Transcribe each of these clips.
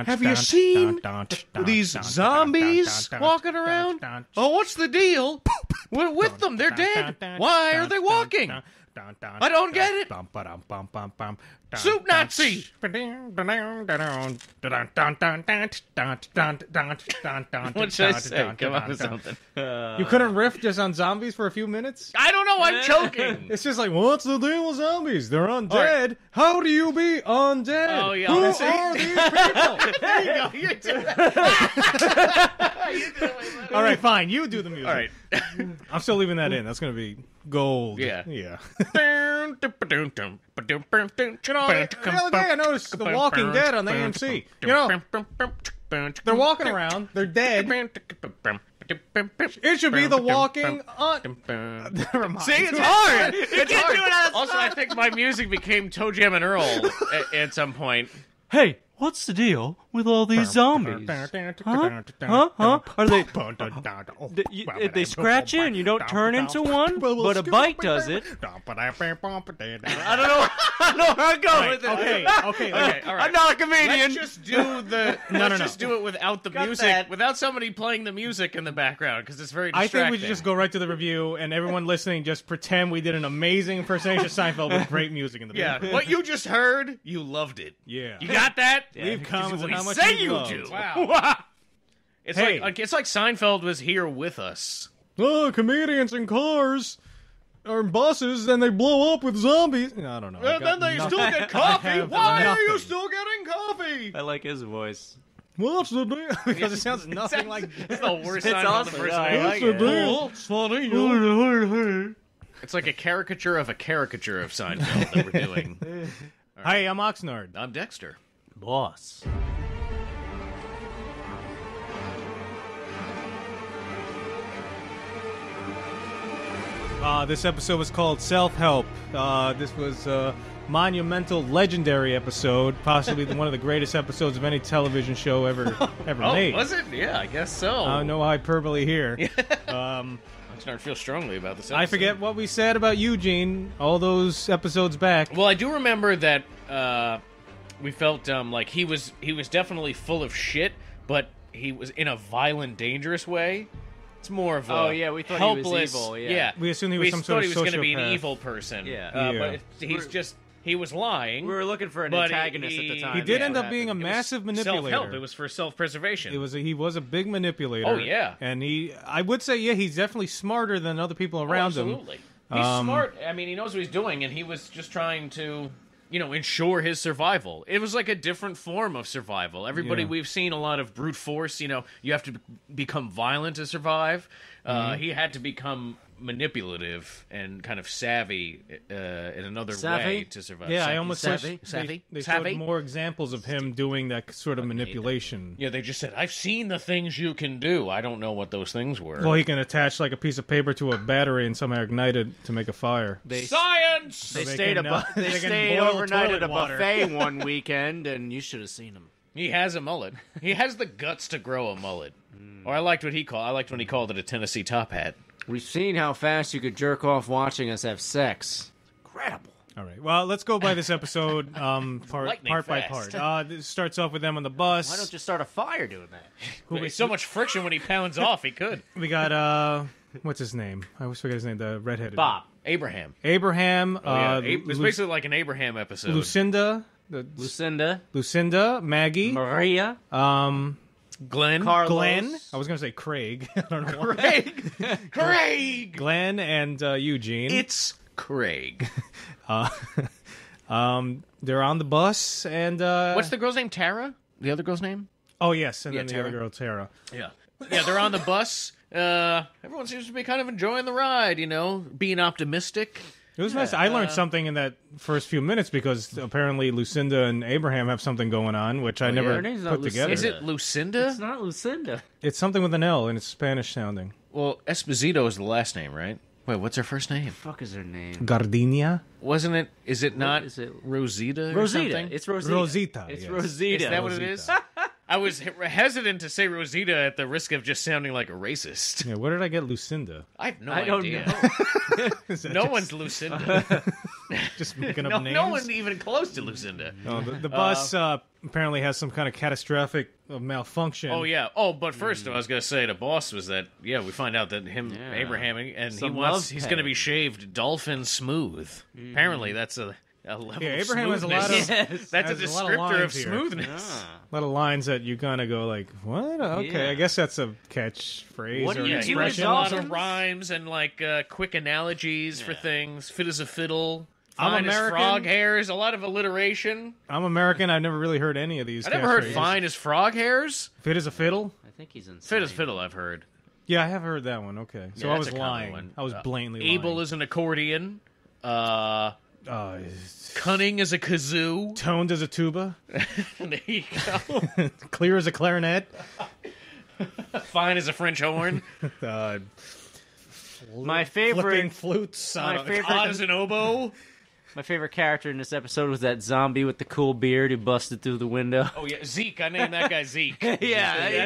Have you seen these zombies walking around? Oh, what's the deal with them? They're dead. Why are they walking? I don't get it. Soup Nazi! What should I say? Come up with something. You couldn't riff just on zombies for a few minutes? I don't know, I'm choking. It's just like, what's the deal with zombies? They're undead. Right. How do you be undead? Oh, yeah. Who are these people? There you go. You do it. You do it. All right, fine. You do the music. All right. I'm still leaving that in. That's going to be gold. Yeah. Yeah. The other day I noticed The Walking Dead on the AMC. You know, they're walking around. They're dead. It should be The Walking on... See, it's hard. It's hard. Also, I think my music became Toe Jam and Earl at some point. Hey, what's the deal with all these zombies? Huh? Are they scratch you and you don't turn into one? But a bite does it. I don't know how to go with it. Okay, all right. I'm not a comedian. Let's just do the... Let's just do it without the music. Without somebody playing the music in the background, because it's very distracting. I think we should just go right to the review, and everyone listening just pretend we did an amazing impersonation of Seinfeld with great music in the background. Yeah, what you just heard, you loved it. Yeah. You got that? Leave comments on how much say you you loved. do. Wow. It's like Seinfeld was here with us. Oh, comedians in cars or in buses, then they blow up with zombies. I don't know. And then they still get coffee. Why are you still getting coffee? I like his voice. What's the deal? Because it sounds nothing like it's the worst It's Seinfeld awesome. impersonation. What's the deal? It's funny. It's like a caricature of Seinfeld that we're doing. Hi, I'm Oxnard. I'm Dexter. Boss. This episode was called Self-Help. This was a monumental, legendary episode, possibly one of the greatest episodes of any television show ever made. Oh, was it? Yeah, I guess so. No hyperbole here. I'm starting to feel strongly about this episode. I forget what we said about Eugene all those episodes back. Well, I do remember that we felt like he was definitely full of shit, but he was in a violent, dangerous way. It's more of a we thought helpless, he was evil. Yeah. We assumed he was some sort of he was going to be an sociopath. evil person. Yeah. But he was lying. We were looking for an antagonist at the time. He did end up being a massive manipulator. Self-help. It was for self-preservation. He was a big manipulator. Oh, yeah. And I would say, he's definitely smarter than other people around him. Absolutely. He's smart. I mean, he knows what he's doing, and he was just trying to, ensure his survival. It was like a different form of survival. We've seen a lot of brute force. You have to become violent to survive. He had to become manipulative and kind of savvy in another way to survive. Yeah, I almost savvy. They showed more examples of him doing that sort of manipulation. Yeah, they just said, "I've seen the things you can do." I don't know what those things were. Well, he can attach like a piece of paper to a battery and somehow ignite it to make a fire. Science. They they stayed can, they can stayed boil overnight toilet at a water. buffet one weekend, and you should have seen him. He has a mullet. He has the guts to grow a mullet. Or I liked when he called it a Tennessee top hat. We've seen how fast you could jerk off watching us have sex. Incredible. All right. Well, let's go by this episode part by fast. part. This starts off with them on the bus. Why don't you start a fire doing that? There's so much friction when he pounds off, he could. We got what's his name? I always forget his name. The redheaded Bob. Abraham. It's basically like an Abraham episode. Lucinda, Maggie, Maria, Glenn. Carlos. Glenn. I was going to say Craig. I don't know why. Craig. Glenn and Eugene. It's Craig. They're on the bus and What's the girl's name? Tara? The other girl's name? Oh yes, and Yeah, then the Tara. other girl Tara. Yeah. Yeah, they're on the bus. Everyone seems to be kind of enjoying the ride, being optimistic. It was nice. I learned something in that first few minutes because apparently Lucinda and Abraham have something going on, which I never her name's not put together. Is it Lucinda? It's not Lucinda. It's something with an L and it's Spanish sounding. Well, Esposito is the last name, right? Wait, what's her first name? What the fuck is her name? Gardenia? Wasn't it? Is it not is it? Rosita? Or Rosita. something? It's Rosita. Rosita, It's yes. Rosita. Is that what it is? I was hesitant to say Rosita at the risk of just sounding like a racist. Yeah, where did I get Lucinda? I have no I don't idea. know. No one's Lucinda. Just making up names. No one even close to Lucinda. No, the bus apparently has some kind of catastrophic malfunction. Oh, yeah. Oh, but first, I was going to say to Boss was that, we find out that Abraham, and he's going to be shaved dolphin smooth. Apparently, that's a level of Abraham has a lot of... That's a descriptor of smoothness. A lot of lines that you kind of go like, what? Okay, I guess that's a catchphrase or an He expression. has a lot of rhymes and, quick analogies for things. Fit as a fiddle. Fine as frog hairs, a lot of alliteration. I'm American. I've never really heard any of these. I never heard fine as frog hairs. Fit as a fiddle? I think he's insane. Fit as fiddle, I've heard. Yeah, I have heard that one. Okay. So I was lying. One. I was blatantly lying. Able as an accordion. Cunning as a kazoo. Toned as a tuba. There you go. Clear as a clarinet. Fine as a French horn. My favorite... Flipping flutes. Odd as an oboe. My favorite character in this episode was that zombie with the cool beard who busted through the window. Oh, yeah, Zeke. I named that guy Zeke. That's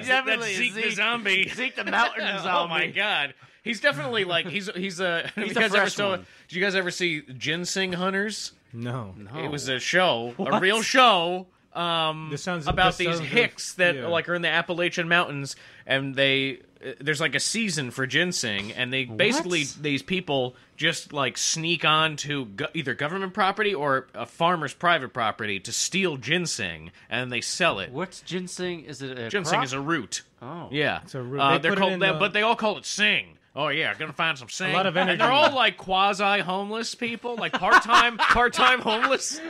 Zeke the zombie. Zeke the mountain zombie. Oh, my God. He's definitely he's a fresh one. Did you guys ever see Ginseng Hunters? No. It was a show, a real show. About these hicks that are in the Appalachian Mountains, and there's a season for ginseng, and they basically these people just sneak on to either government property or a farmer's private property to steal ginseng, and they sell it. What's ginseng? Is it a ginseng crop? is a root. Oh, yeah, it's a root. But they all call it sing. Oh yeah, gonna find some sing. A lot of energy. And they're all quasi homeless people, part-time homeless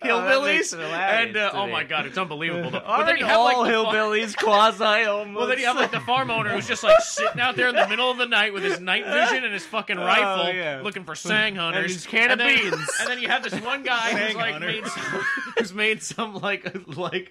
hillbillies. And oh my God, it's unbelievable. But then you have all hillbillies quasi homeless. Well, then you have the farm owner who's just sitting out there in the middle of the night with his night vision and his fucking rifle, looking for sang hunters. And his can of beans. And then you have this one guy who's made some very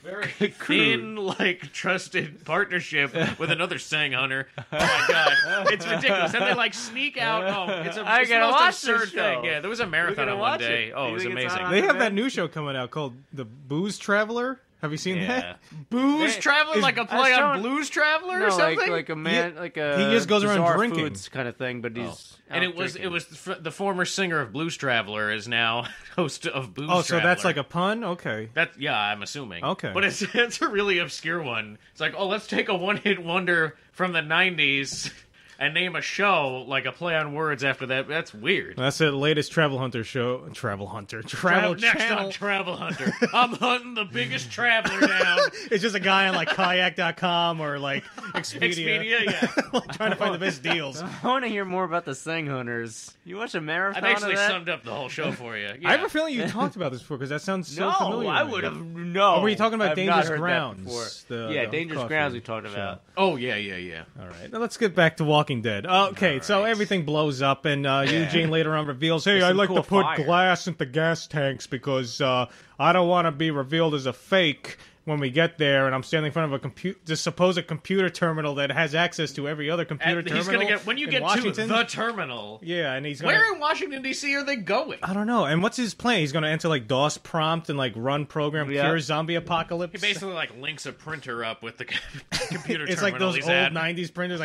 thin, trusted partnership with another sang hunter. Oh my God, it's ridiculous. And they sneak out. Oh, it's the most absurd thing. Yeah, there was a marathon on one day. Oh, it was amazing. They have that new show coming out called The Booze Traveler. Have you seen that? Booze Traveler, like a play on Blues Traveler or something? like a man, he just goes around drinking foods kind of thing, but he's and it was the former singer of Blues Traveler is now host of Booze Traveler. Oh, so that's like a pun? Okay. I'm assuming. Okay. But it's a really obscure one. It's let's take a one-hit wonder from the 90s and name a show a play on words after that. That's weird. That's the latest Travel Hunter show. Travel Channel. Next on Travel Hunter. I'm hunting the biggest traveler down. It's just a guy on kayak.com or Expedia. Yeah. Trying to find the best deals. I want to hear more about the Sang Hunters. You watch a marathon I've actually of that? summed up the whole show for you. Yeah. I have a feeling you talked about this before because that sounds so familiar. I would have. No. Or were you talking about I've Dangerous not heard Grounds? that before. Dangerous Grounds we talked about. Oh, yeah. All right. Now let's get back to Walking Dead. Okay, so everything blows up, and Eugene later on reveals, hey, I like to put glass into gas tanks because I don't want to be revealed as a fake when we get there, and I'm standing in front of a supposed computer terminal that has access to every other computer terminal. He's gonna when you get Washington, to the terminal. Yeah, and he's where in Washington D.C. are they going? I don't know. And what's his plan? He's gonna enter DOS prompt and run program cure zombie apocalypse. He basically links a printer up with the computer it's terminal. It's like those old '90s printers,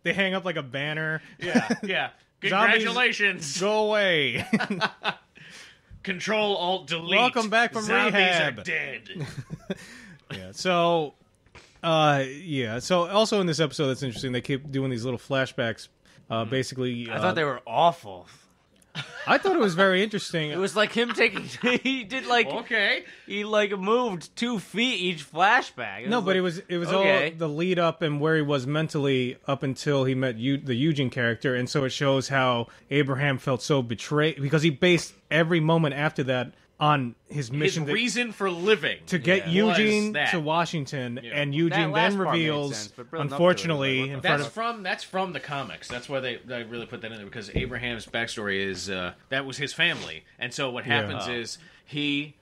they hang up like a banner. Yeah. Congratulations. Zombies, go away. Control Alt Delete. Welcome back from Zombies rehab. Are dead. So also in this episode that's interesting, they keep doing these little flashbacks. Basically, I thought they were awful. I thought it was very interesting. It was like him taking. He did okay. He moved 2 feet each flashback. It was all the lead up and where he was mentally up until he met the Eugene character, and so it shows how Abraham felt so betrayed because he based every moment after that on his mission, reason for living to get Eugene to Washington, and Eugene then reveals, unfortunately, that's from the comics. That's why they really put that in there because Abraham's backstory is that was his family, and so what happens is he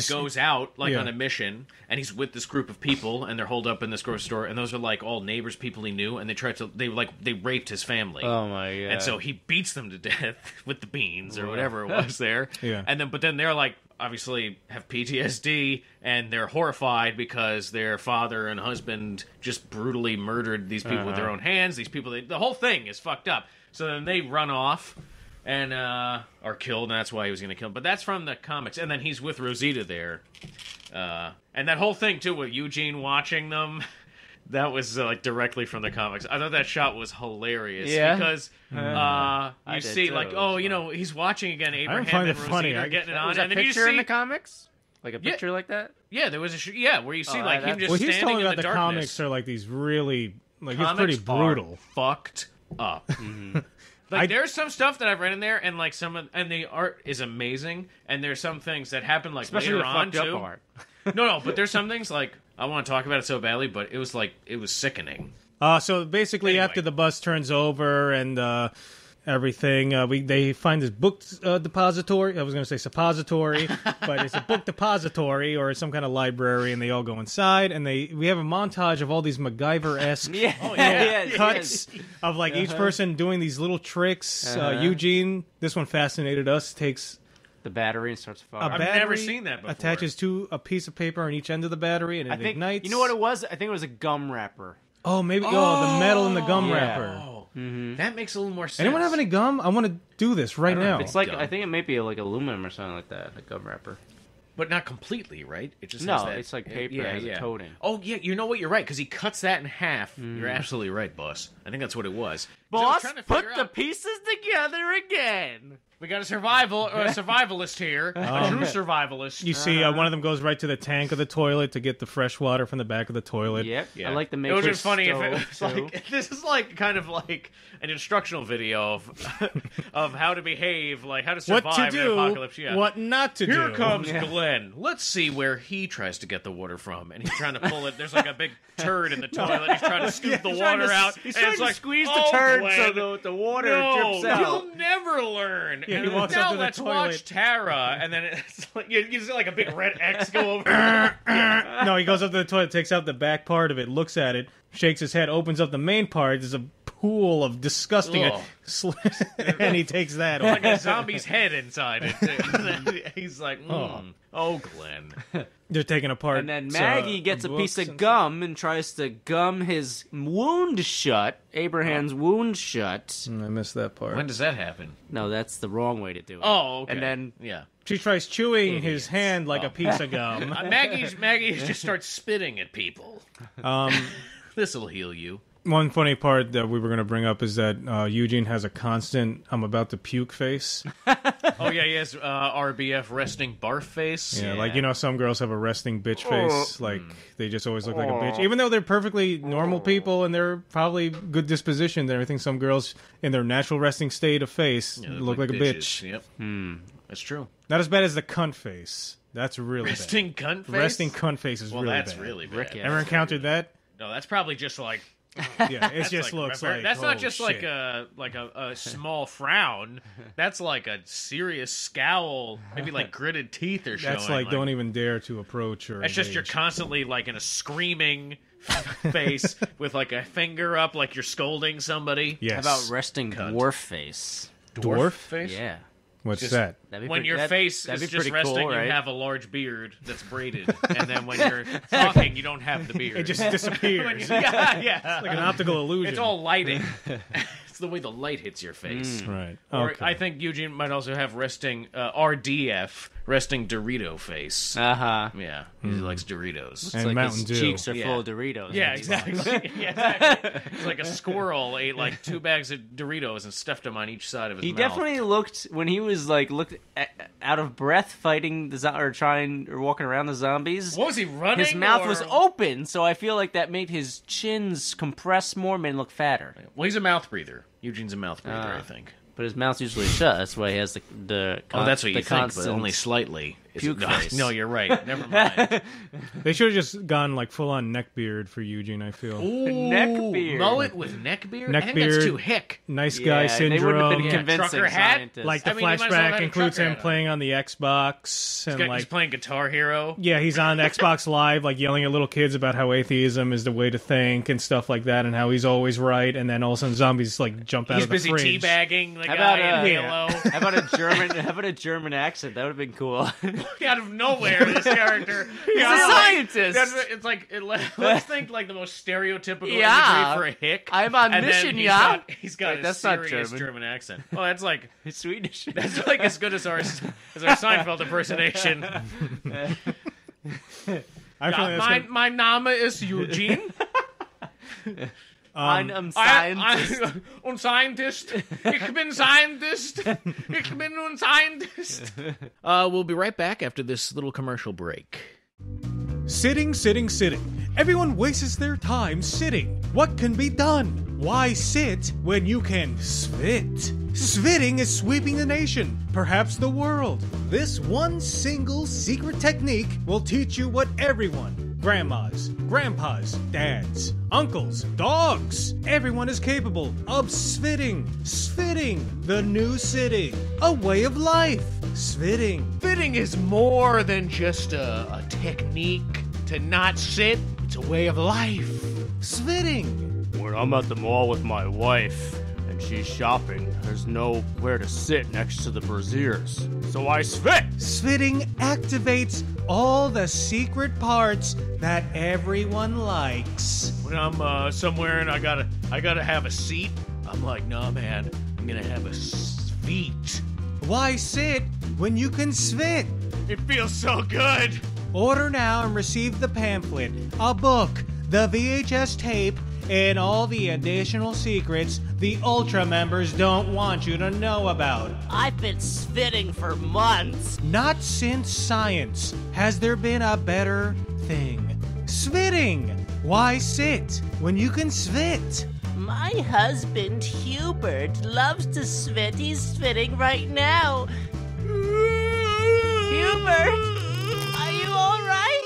goes out on a mission, and he's with this group of people, and they're holed up in this grocery store, and those are like all neighbors, people he knew, and they raped his family. Oh my god! And so he beats them to death with the beans or whatever it was there. But then they're like obviously have PTSD, and they're horrified because their father and husband just brutally murdered these people with their own hands. These people, the whole thing is fucked up. So then they run off and are killed, and that's why he was going to kill them. But that's from the comics. And then he's with Rosita there. And that whole thing, too, with Eugene watching them, that was directly from the comics. I thought that shot was hilarious. Yeah? Because you see, too. He's watching again Abraham and Rosita getting it on. Was that and then picture in the comics? Like a picture like that? Yeah, there was where you see him just he's standing talking in about the the darkness. comics are like these really, it's Comics pretty brutal. Are fucked up. There's some stuff that I've read in there, and and the art is amazing. And there's some things that happen especially later the on fucked too. up art. No, but there's some things I want to talk about it so badly, but it was sickening. So basically, after the bus turns over and everything, they find this book depository. I was going to say suppository, but it's a book depository or some kind of library, and they all go inside, and we have a montage of all these MacGyver-esque cuts of each person doing these little tricks. Eugene, this one fascinated us, takes the battery and starts firing. I've never seen that before. Attaches to a piece of paper on each end of the battery, and it ignites. You know what it was? I think it was a gum wrapper. Oh, maybe. The metal in the gum wrapper. Oh, that makes a little more sense. Anyone have any gum? I want to do this right now. It's I think it may be aluminum or something like that, a gum wrapper. But not completely, right? It just has that, it's like paper as a coating. Oh, yeah, you know what? You're right, because he cuts that in half. You're absolutely right, boss. I think that's what it was. Boss, put the pieces together again. We got a survivalist here, a true survivalist. You see, one of them goes right to the tank of the toilet to get the fresh water from the back of the toilet. Yep. Yeah. I like the It Matrix. would have been funny if it was stove, this is kind of like an instructional video of how to behave, how to survive what to do, in an apocalypse. Yeah. What not to do. Here comes Glenn. Let's see where he tries to get the water from, and he's trying to pull it. There's a big turd in the toilet. He's trying to scoop the water out. He's and trying it's to squeeze the turd so the water drips out. You'll never learn. Yeah, and he walks now up to the let's toilet. watch Tara, and then it's you see a big red X go over. No, he goes up to the toilet, takes out the back part of it, looks at it, shakes his head, opens up the main part. There's a pool of disgusting, and he takes that. Like a zombie's head inside it. He's like, oh, Glenn. They're taking apart. And then Maggie gets a piece of gum and tries to gum his wound shut, Abraham's wound shut. I missed that part. When does that happen? No, that's the wrong way to do it. Oh, okay. And then she tries chewing his hand like a piece of gum. Maggie just starts spitting at people. This will heal you. One funny part that we were going to bring up is that Eugene has a constant "I'm about to puke" face. Oh yeah, he has RBF resting barf face. Yeah, some girls have a resting bitch face. They just always look like a bitch, even though they're perfectly normal people and they're probably good dispositioned and everything. Some girls in their natural resting state of face look like a bitch. Yep, that's true. Not as bad as the cunt face. That's really resting bad. Cunt face. Resting cunt face is really bad. That's really bad. Ever encountered that? No, that's probably just yeah, it just looks like that's not just shit. a small frown. That's like a serious scowl, maybe gritted teeth or showing. That's don't even dare to approach or. That's just you're constantly in a screaming face with a finger up, like you're scolding somebody. Yes. How about resting dwarf face? Dwarf face? Yeah. What's that? When your face is just resting, cool, right? you have a large beard that's braided, and then when you're talking, you don't have the beard. It just disappears. Yeah. It's like an optical illusion. It's all lighting. It's the way the light hits your face. Right. Or I think Eugene might also have resting RDF, resting Dorito face. Yeah, he likes Doritos. And Mountain Dew. His cheeks are full of Doritos. Yeah, exactly. Exactly. It's like a squirrel ate 2 bags of Doritos and stuffed them on each side of his mouth. He definitely looked, when he was looked out of breath fighting or walking around the zombies. What was he running? His mouth was open, so I feel like that made his chins compress more, made him look fatter. Well, he's a mouth breather. Eugene's a mouth breather, I think. But his mouth's usually shut. That's why he has the that's what you think, but constant... only slightly. Puke face. No, you're right. Never mind. They should have just gone like full on neck beard for Eugene. I feel Ooh, neck beard. mullet with neck beard. Neck I think beard. that's too hick. nice guy syndrome. They wouldn't have been convincing Trucker hat? scientists. Like the I mean, he might as well have flashback had a includes trucker him hat on. playing on the Xbox and He's playing Guitar Hero. yeah, he's on Xbox Live, like yelling at little kids about how atheism is the way to think and stuff like that, and how he's always right. And then all of a sudden, zombies like jump out He's of the busy fridge. teabagging the How guy about, in Halo. How about a German accent? That would have been cool. Out of nowhere, this character. He's a scientist. It's like, let's think like the most stereotypical Yeah. imagery for a hick. I'm on and mission, then yeah. He's got Wait, a that's not serious German. German accent. Oh, that's like It's Swedish. that's like as good as our Seinfeld impersonation. I feel like that's My Name is Eugene. I'm scientist. Un Scientist. Ich bin Scientist. Ich bin un Scientist. We'll be right back after this little commercial break. Sitting, sitting, sitting. Everyone wastes their time sitting. What can be done? Why sit when you can svit? Svitting is sweeping the nation, perhaps the world. This one single secret technique will teach you what everyone, grandmas, grandpas, dads, uncles, dogs, everyone is capable of svitting. Svitting, the new sitting, a way of life. Svitting. Fitting is more than just a technique to not sit. It's a way of life. Svitting. When I'm at the mall with my wife and she's shopping, there's nowhere to sit next to the braziers. So I svit! Svitting activates all the secret parts that everyone likes. When I'm somewhere and I gotta have a seat, I'm like, nah, man, I'm gonna have a svit. Why sit when you can svit? It feels so good. Order now and receive the pamphlet, a book, the VHS tape, and all the additional secrets the Ultra members don't want you to know about. I've been svitting for months. Not since science has there been a better thing. Svitting! Why sit when you can svit? My husband, Hubert, loves to svit. He's svitting right now. Hubert, are you all right?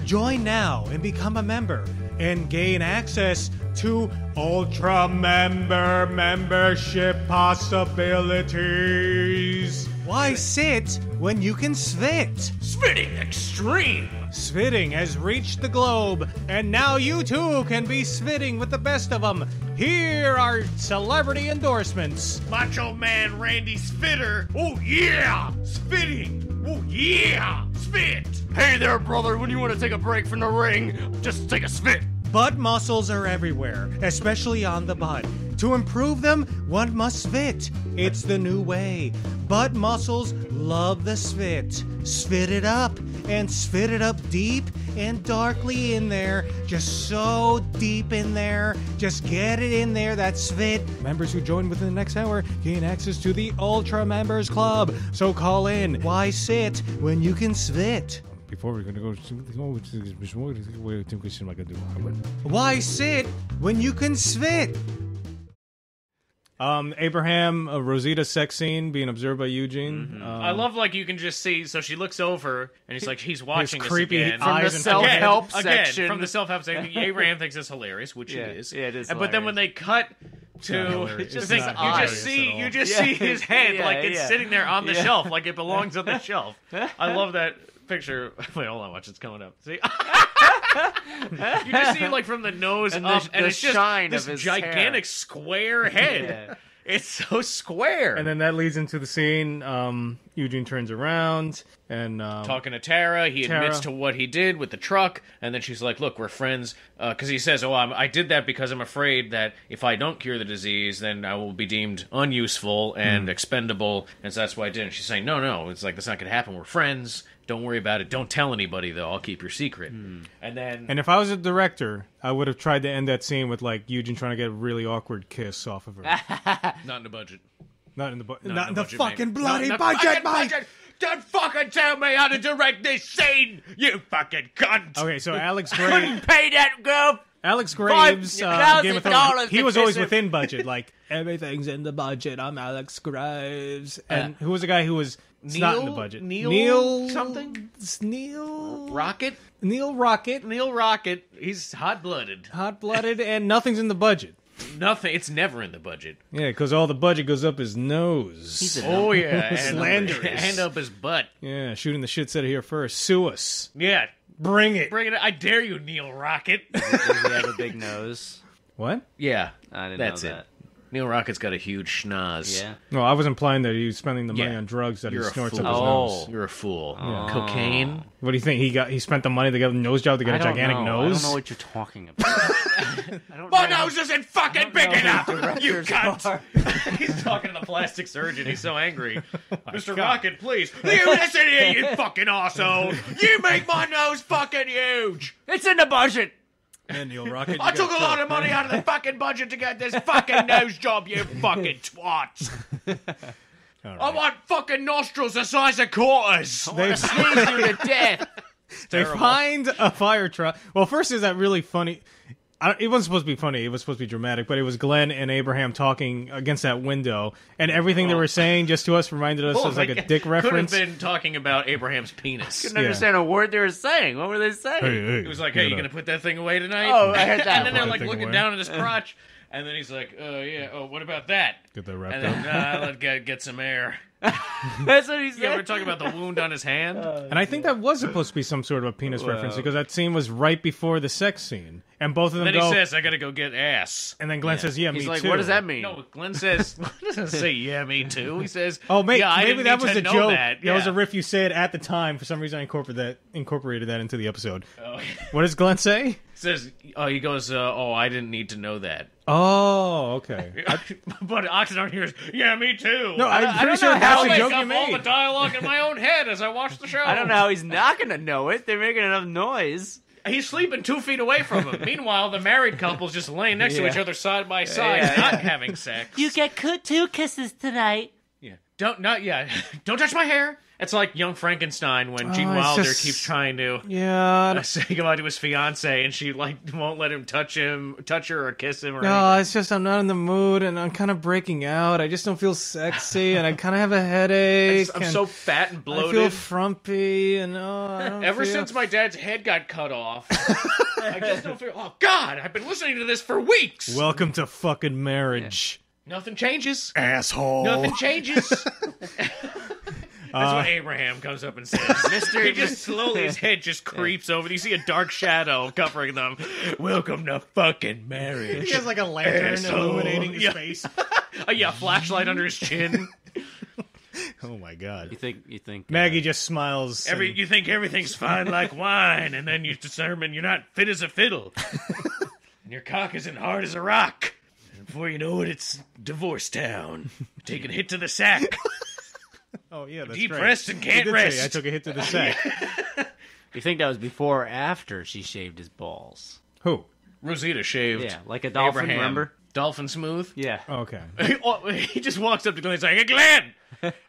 Join now and become a member and gain access to Ultra Member membership possibilities. Why sit when you can svit? Svitting extreme. Svitting has reached the globe, and now you too can be svitting with the best of them. Here are celebrity endorsements. Macho Man Randy Spitter. Oh yeah, spitting. Oh yeah, spit. Hey there, brother, when you want to take a break from the ring, just take a spit. Butt muscles are everywhere, especially on the butt. To improve them, one must svit. It's the new way. Butt muscles love the svit. Svit it up, and svit it up deep and darkly in there. Just so deep in there. Just get it in there, that svit. Members who join within the next hour gain access to the Ultra Members Club. So call in. Why sit when you can svit? Before we're gonna go, why sit when you can svit? Abraham, Rosita sex scene being observed by Eugene. Mm-hmm. I love, like, you can just see, so she looks over, and he's like, he's watching his this creepy again. eyes From the self-help Again, section. from the self-help section. Abraham thinks it's hilarious, which it is. Yeah, it is But then when they cut to hilarious. the It's thing, not you hilarious just at see, all. you just Yeah. see his head, Yeah, like it's yeah. sitting there on the Yeah. shelf, like it belongs on the shelf. I love that picture. Wait, hold on, watch, it's coming up. See? You just see, like, from the nose And up, the and it's just shine this of his gigantic hair. square head. Yeah. It's so square. And then that leads into the scene. Eugene turns around and talking to Tara, he admits to what he did with the truck, and then she's like, look, we're friends, because he says, I did that because I'm afraid that if I don't cure the disease, then I will be deemed unuseful and expendable, and so that's why I did it. She's saying, no, it's like, that's not going to happen, we're friends, don't worry about it, don't tell anybody, though, I'll keep your secret. And then... And if I was a director, I would have tried to end that scene with, like, Eugene trying to get a really awkward kiss off of her. Not in the budget. Not in the Not in the budget, fucking mate. bloody Not in the budget, fucking mate! budget. Don't fucking tell me how to direct this scene, you fucking cunt! Okay, so Alex Gray... Couldn't pay that girl Alex Graves, Game of Thrones, $5,000 he was to always kiss him. within budget. Like, everything's in the budget. I'm Alex Graves. And who was the guy who was not in the budget? Neil something? Neil Rocket? Neil Rocket. Neil Rocket. He's hot-blooded. Hot-blooded, and nothing's in the budget. Nothing. It's never in the budget. Yeah, because all the budget goes up his nose. Oh, yeah. And Slanderous. And up his butt. Yeah, shooting the shit set of here first. Sue us. Yeah. Bring it. Bring it. I dare you, Neil Rocket. Does he have a big nose? What? Yeah. I didn't That's know it. that. Neil Rocket's got a huge schnoz. Yeah. No, I was implying that he was spending the money Yeah. on drugs that You're he a snorts fool. up his nose. You're a fool. Cocaine? What do you think? He spent the money to get a nose job to get a gigantic nose? I don't know what you're talking about. My nose isn't fucking big enough, you cunt! He's talking to the plastic surgeon. He's so angry. Mr. Rocket, please. You listen here, you fucking arsehole! You make my nose fucking huge! It's in the budget. And Neil Rocket. I took a lot of money out of the fucking budget to get this fucking nose job, you fucking twats! I want fucking nostrils the size of quarters! They Sneeze you to death! They find a fire truck. Well, first is that really funny. It wasn't supposed to be funny. It was supposed to be dramatic, but it was Glenn and Abraham talking against that window, and everything they were saying just to us reminded us of like a dick reference. Could have been talking about Abraham's penis. Couldn't understand a word they were saying. What were they saying? Hey, He was like, "Hey, you gonna put that thing away tonight?" Oh, I heard that. And then they're Put like that thing looking away. down at his crotch, and then he's like, yeah. Oh, what about that?" Get that wrapped And up. then let's get some air. That's what he said. Yeah, we're talking about the wound on his hand. And I think that was supposed to be some sort of a penis reference because that scene was right before the sex scene, and both of them Then go. he says, "I gotta go get ass." And then Glenn says, "Yeah, He's me like, too." what does that mean? No, Glenn says, doesn't say, "Yeah, me too." He says, Oh, maybe yeah, I maybe didn't that need was to a know joke. That, That was a riff you said at the time. For some reason, I incorporated that into the episode. Oh. What does Glenn say? Says, he goes, I didn't need to know that. Oh, okay. But Oxnard hears, "Yeah, me too." No, I'm pretty don't sure know that's how the I'll joke make you up all the made. dialogue in my own head as I watch the show. I don't know how he's not going to know it. They're making enough noise. He's sleeping 2 feet away from him. Meanwhile, the married couple's just laying next to each other side by side, not having sex. You get 2 kisses tonight. Yeah. Don't touch my hair. It's like Young Frankenstein when Gene it's Wilder just- keeps trying to Yeah. say goodbye to his fiance, and she won't let him touch her or kiss him or No, anything. it's just I'm not in the mood, and I'm kind of breaking out. I just don't feel sexy, and I kind of have a headache. I'm and so fat and I bloated. feel frumpy, and I don't Ever feel... since my dad's head got cut off, I just don't feel. Oh God, I've been listening to this for weeks. Welcome to fucking marriage, Nothing changes. asshole. Nothing changes. That's what Abraham comes up and says. He just slowly, his head just creeps over. You see a dark shadow covering them. Welcome to fucking marriage. He has like a lantern Asshole. illuminating his Yeah. face. Yeah, flashlight under his chin. Oh my god. You think Maggie just smiles. and- You think everything's fine like wine, and then you determine you're not fit as a fiddle. And your cock isn't hard as a rock. And before you know it, it's divorce town. Taking a hit to the sack. Oh yeah, that's Depressed right. and can't He did rest. say, I took a hit to the sack. You think that was before or after she shaved his balls? Who? Rosita shaved. Yeah, like a dolphin, Abraham. remember? Dolphin smooth. Yeah. Okay. He just walks up to Glenn and says, "Hey, Glenn,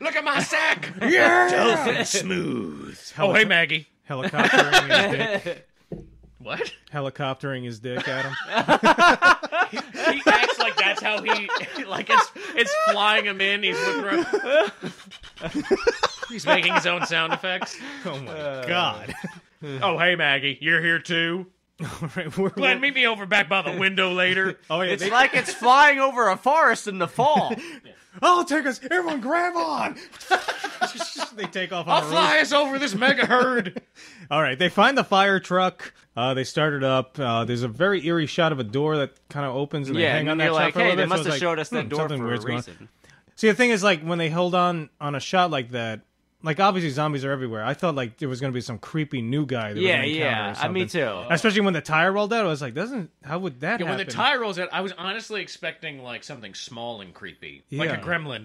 look at my sack. Yeah. Dolphin smooth. Oh, hey, Maggie. Helicoptering his dick. What? Helicoptering his dick at him. He acts like that's how he, like it's flying him in. He's looking around. He's making his own sound effects. Oh my god. Oh, hey, Maggie, you're here too? All right, we're- Glenn, meet me over back by the window later. Oh yeah, It's like it's flying over a forest in the fall. I'll take us. Everyone, grab on. They take off on I'll a roof. fly us over this mega herd. All right, they find the fire truck. They start it up. There's a very eerie shot of a door that kind of opens, and they Yeah, hang and on then that you're shot like, for a hey, little they bit. must So have it's showed us that door something for a weird's going on. reason. See, the thing is, like, when they hold on a shot like that, like, obviously zombies are everywhere. I thought, like, there was going to be some creepy new guy that Yeah, we're gonna encounter or yeah. something. Me too. Especially when the tire rolled out, I was like, how would that Yeah, happen? when the tire rolls out, I was honestly expecting like something small and creepy, like a Yeah. gremlin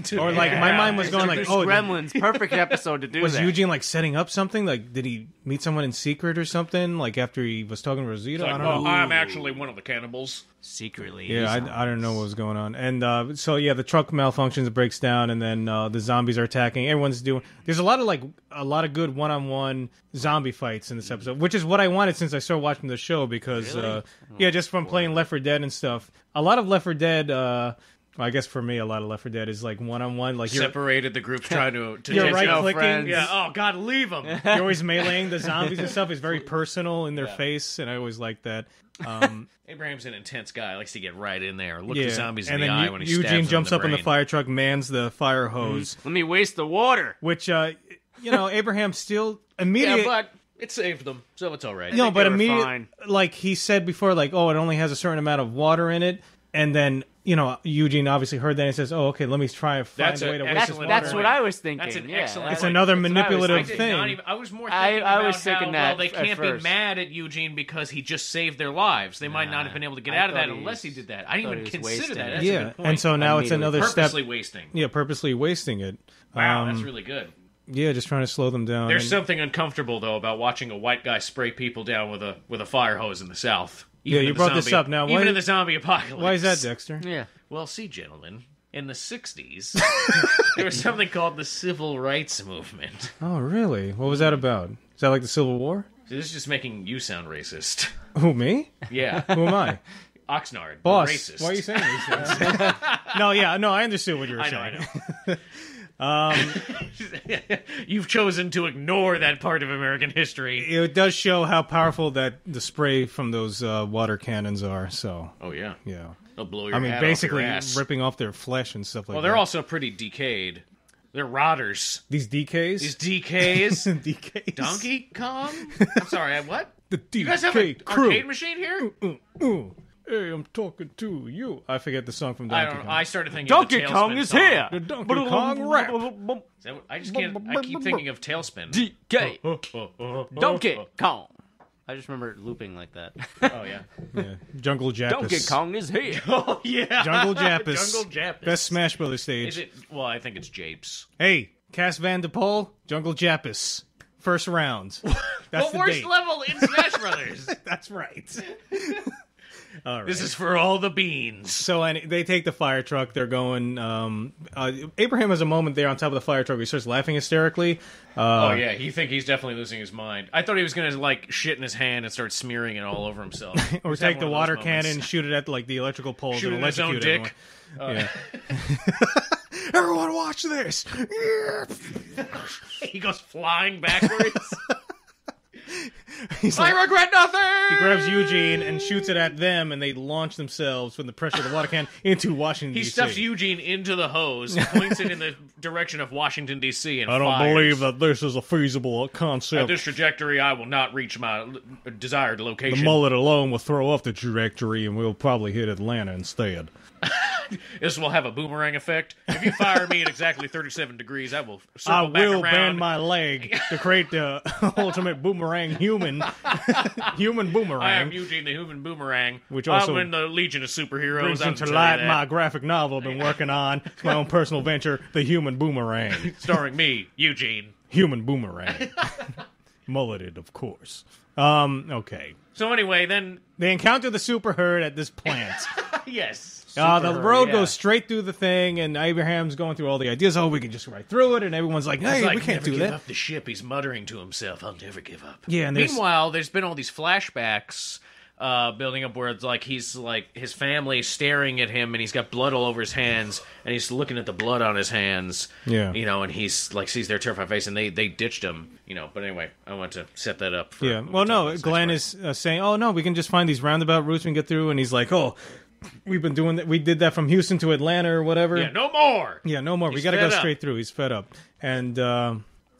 to Or, like, my mind was going, like, There's oh, Gremlins, perfect episode to do was that. Eugene, like, setting up something? Like, did he meet someone in secret or something? Like, after he was talking to Rosita? I like, don't well, know. I'm actually one of the cannibals. secretly. Yeah, I don't know what was going on. And so, yeah, the truck malfunctions, it breaks down, and then the zombies are attacking. There's a lot of good one-on-one zombie fights in this episode, which is what I wanted since I started watching the show, because, just from playing Left 4 Dead and stuff. A lot of Left 4 Dead... I guess for me, a lot of Left 4 Dead is like one-on-one. Like separated the groups trying to you're right-clicking. Yeah. Oh God, leave them. You're always meleeing the zombies and stuff. It's very personal in their face, and I always like that. Abraham's an intense guy. Likes to get right in there, look the zombies in the eye when he Eugene stabs them jumps in up the in the brain. fire truck, mans the fire hose. Let me waste the water. Which Abraham still immediately. Yeah, but it saved them, so it's all right. No, but immediately, fine. like he said before, like, oh, it only has a certain amount of water in it, and then. Eugene obviously heard that and says, "Oh, okay, let me try and find a way to waste this water." That's what I was thinking. That's an yeah, excellent. It's another manipulative thing. I was more thinking I was about thinking how, that well, they at can't be first. mad at Eugene because he just saved their lives. They might not have been able to get out of that unless he did that. I didn't even consider that. That's a good point. And so now it's another step. Purposely wasting. Yeah, purposely wasting it. Wow, that's really good. Yeah, just trying to slow them down. There's something uncomfortable though about watching a white guy spray people down with a fire hose in the South. Even you brought this up now. Even in the zombie apocalypse. Why is that, Dexter? Yeah. Well, see, gentlemen, in the 60s, there was something called the Civil Rights Movement. Oh, really? What was that about? Is that like the Civil War? So this is just making you sound racist. Who, me? Yeah. Who am I? Oxnard. Boss, Racist. why are you saying these things? No, I understood what you were saying. I know. You've chosen to ignore that part of American history. It does show how powerful that the spray from those water cannons are. So. Oh yeah. Yeah. They'll blow your hat basically off your ass. ripping off their flesh and stuff like that. Well, they're also pretty decayed. They're rotters. These DKs? These DKs. DKs. Donkey Kong? I'm sorry, what? The DK You guys have an arcade machine here? Hey, I'm talking to you. I forget the song from Donkey Kong. I started thinking Donkey of the Kong Tailspin is song. here. The Donkey Kong rap. Is that what, I just can't. I keep thinking of Tailspin. DK. Donkey Kong. I just remember it looping like that. Oh yeah. Yeah. Jungle Jappus. Donkey Kong is here. Oh yeah. Jungle Jappus. Jungle Jappus. Best Smash Brothers stage. Is it? Well, I think it's Japes. Hey, Cass Van de Pol, Jungle Jappus. First round. That's The the worst date. level in Smash Brothers. That's right. All right. This is for all the beans. So they take the fire truck. They're going. Abraham has a moment there on top of the fire truck. He starts laughing hysterically. Oh yeah, you think he's definitely losing his mind. I thought he was gonna like shit in his hand and start smearing it all over himself. Or take the water cannon, shoot it at like the electrical poles, Shoot and in his own electrocute dick. everyone. Yeah. Everyone, watch this! He goes flying backwards. He's I like, regret nothing. he grabs Eugene and shoots it at them, and they launch themselves from the pressure of the water cannon into Washington, He D.C. stuffs Eugene into the hose, points it in the direction of Washington, D.C., and I don't fires. believe that this is a feasible concept. At this trajectory, I will not reach my desired location. The mullet alone will throw off the trajectory, and we'll probably hit Atlanta instead. This will have a boomerang effect. If you fire me at exactly 37 degrees, I will circle I back will around. bend my leg to create the ultimate boomerang human. Human boomerang. I am Eugene, the human boomerang. Which also I'll win the Legion of Superheroes. brings I'll into tell you light that. my graphic novel I've been working on. It's my own personal venture, The Human Boomerang. Starring me, Eugene. Human Boomerang. Mulleted, of course. Okay. So anyway, then... They encounter the super herd at this plant. Yes. The road goes straight through the thing, and Abraham's going through all the ideas. Oh, we can just ride through it, and everyone's like, hey, He's like, we can't never do give that. up the ship. He's muttering to himself, I'll never give up. Yeah, and meanwhile, there's been all these flashbacks building up where it's like he's like his family staring at him, and he's got blood all over his hands, and he's looking at the blood on his hands. Yeah. You know, and he's like sees their terrified face, and they ditched him. You know, but anyway, I want to set that up. For Well, no, Glenn is saying, oh, no, we can just find these roundabout routes we can get through, and he's like, oh, we've been doing that. We did that from Houston to Atlanta or whatever. Yeah, no more. Yeah, no more. He's We got to fed go up. straight through. He's fed up. And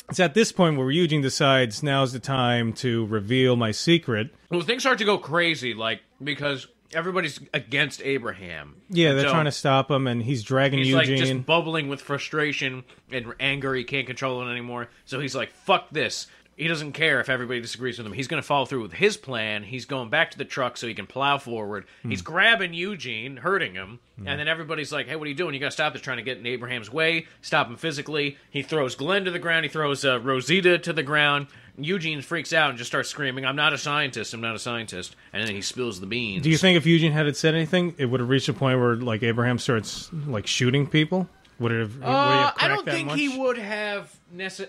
it's at this point where Eugene decides now's the time to reveal my secret. Well, things start to go crazy, like, because everybody's against Abraham. Yeah, they're So trying to stop him, and he's dragging he's Eugene. like just bubbling with frustration and anger. He can't control it anymore. So he's like, fuck this. he doesn't care if everybody disagrees with him. He's going to follow through with his plan. He's going back to the truck so he can plow forward. He's grabbing Eugene, hurting him, and then everybody's like, hey, what are you doing? You got to stop this, trying to get in Abraham's way, stop him physically. He throws Glenn to the ground. He throws Rosita to the ground. Eugene freaks out and just starts screaming, I'm not a scientist, I'm not a scientist. And then he spills the beans. Do you think if Eugene hadn't said anything, it would have reached a point where, like, Abraham starts, like, shooting people? Would it have? Would he have I don't that think much? he would have.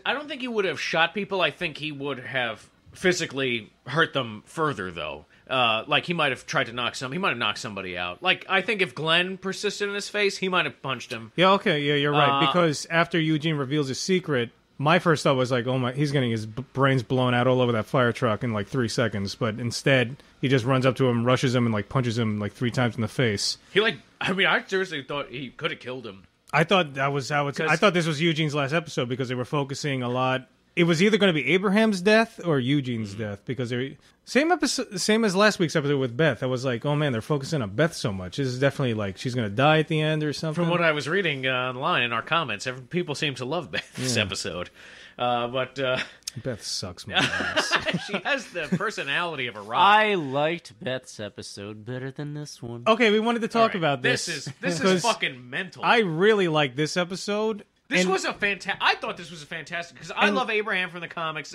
I don't think he would have shot people. I think he would have physically hurt them further, though. Like he might have tried to knock some. He might have knocked somebody out. Like I think if Glenn persisted in his face, he might have punched him. Yeah. Okay. Yeah, you're right. Because after Eugene reveals his secret, my first thought was like, oh my, he's getting his brains blown out all over that fire truck in like 3 seconds. But instead, he just runs up to him, rushes him, and like punches him like 3 times in the face. I seriously thought he could have killed him. I thought that was how it's. I thought this was Eugene's last episode because they were focusing a lot. It was either going to be Abraham's death or Eugene's death because they're same as last week's episode with Beth. I was like, oh man, they're focusing on Beth so much. This is definitely like she's going to die at the end or something. From what I was reading online in our comments, people seem to love Beth's episode, but Beth sucks. My ass. She has the personality of a rock. I liked Beth's episode better than this one. Okay, we wanted to talk about this. This is fucking mental. I really like this episode. This was a fantastic. I thought this was a fantastic because I love Abraham from the comics.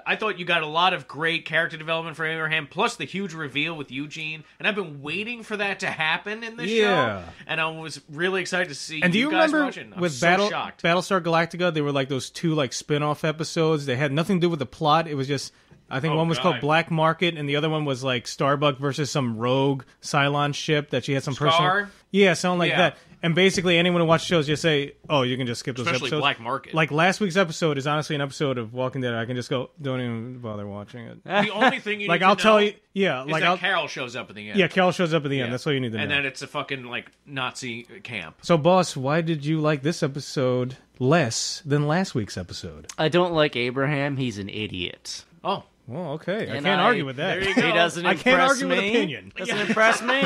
I thought you got a lot of great character development for Abraham, plus the huge reveal with Eugene. And I've been waiting for that to happen in this show. And I was really excited to see. And do you guys remember watching. with shocked. Battlestar Galactica? They were like those 2 like spin-off episodes. They had nothing to do with the plot. It was just. I think one was called Black Market, and the other one was like Starbuck versus some rogue Cylon ship that she had some personal. Yeah, something like that. And basically, anyone who watches shows just say, "Oh, you can just skip those Especially episodes." Black Market. Like last week's episode is honestly an episode of Walking Dead. I can just go, don't even bother watching it. The only thing you like need I'll to tell know you, yeah, is like that Carol shows up at the end. Yeah, Carol shows up at the end. That's all you need to know. And then it's a fucking like Nazi camp. So, boss, why did you like this episode less than last week's episode? I don't like Abraham. He's an idiot. Oh. Well, okay. And I can't argue with that. There you go. He doesn't I impress can't argue me. with opinion. Doesn't impress me.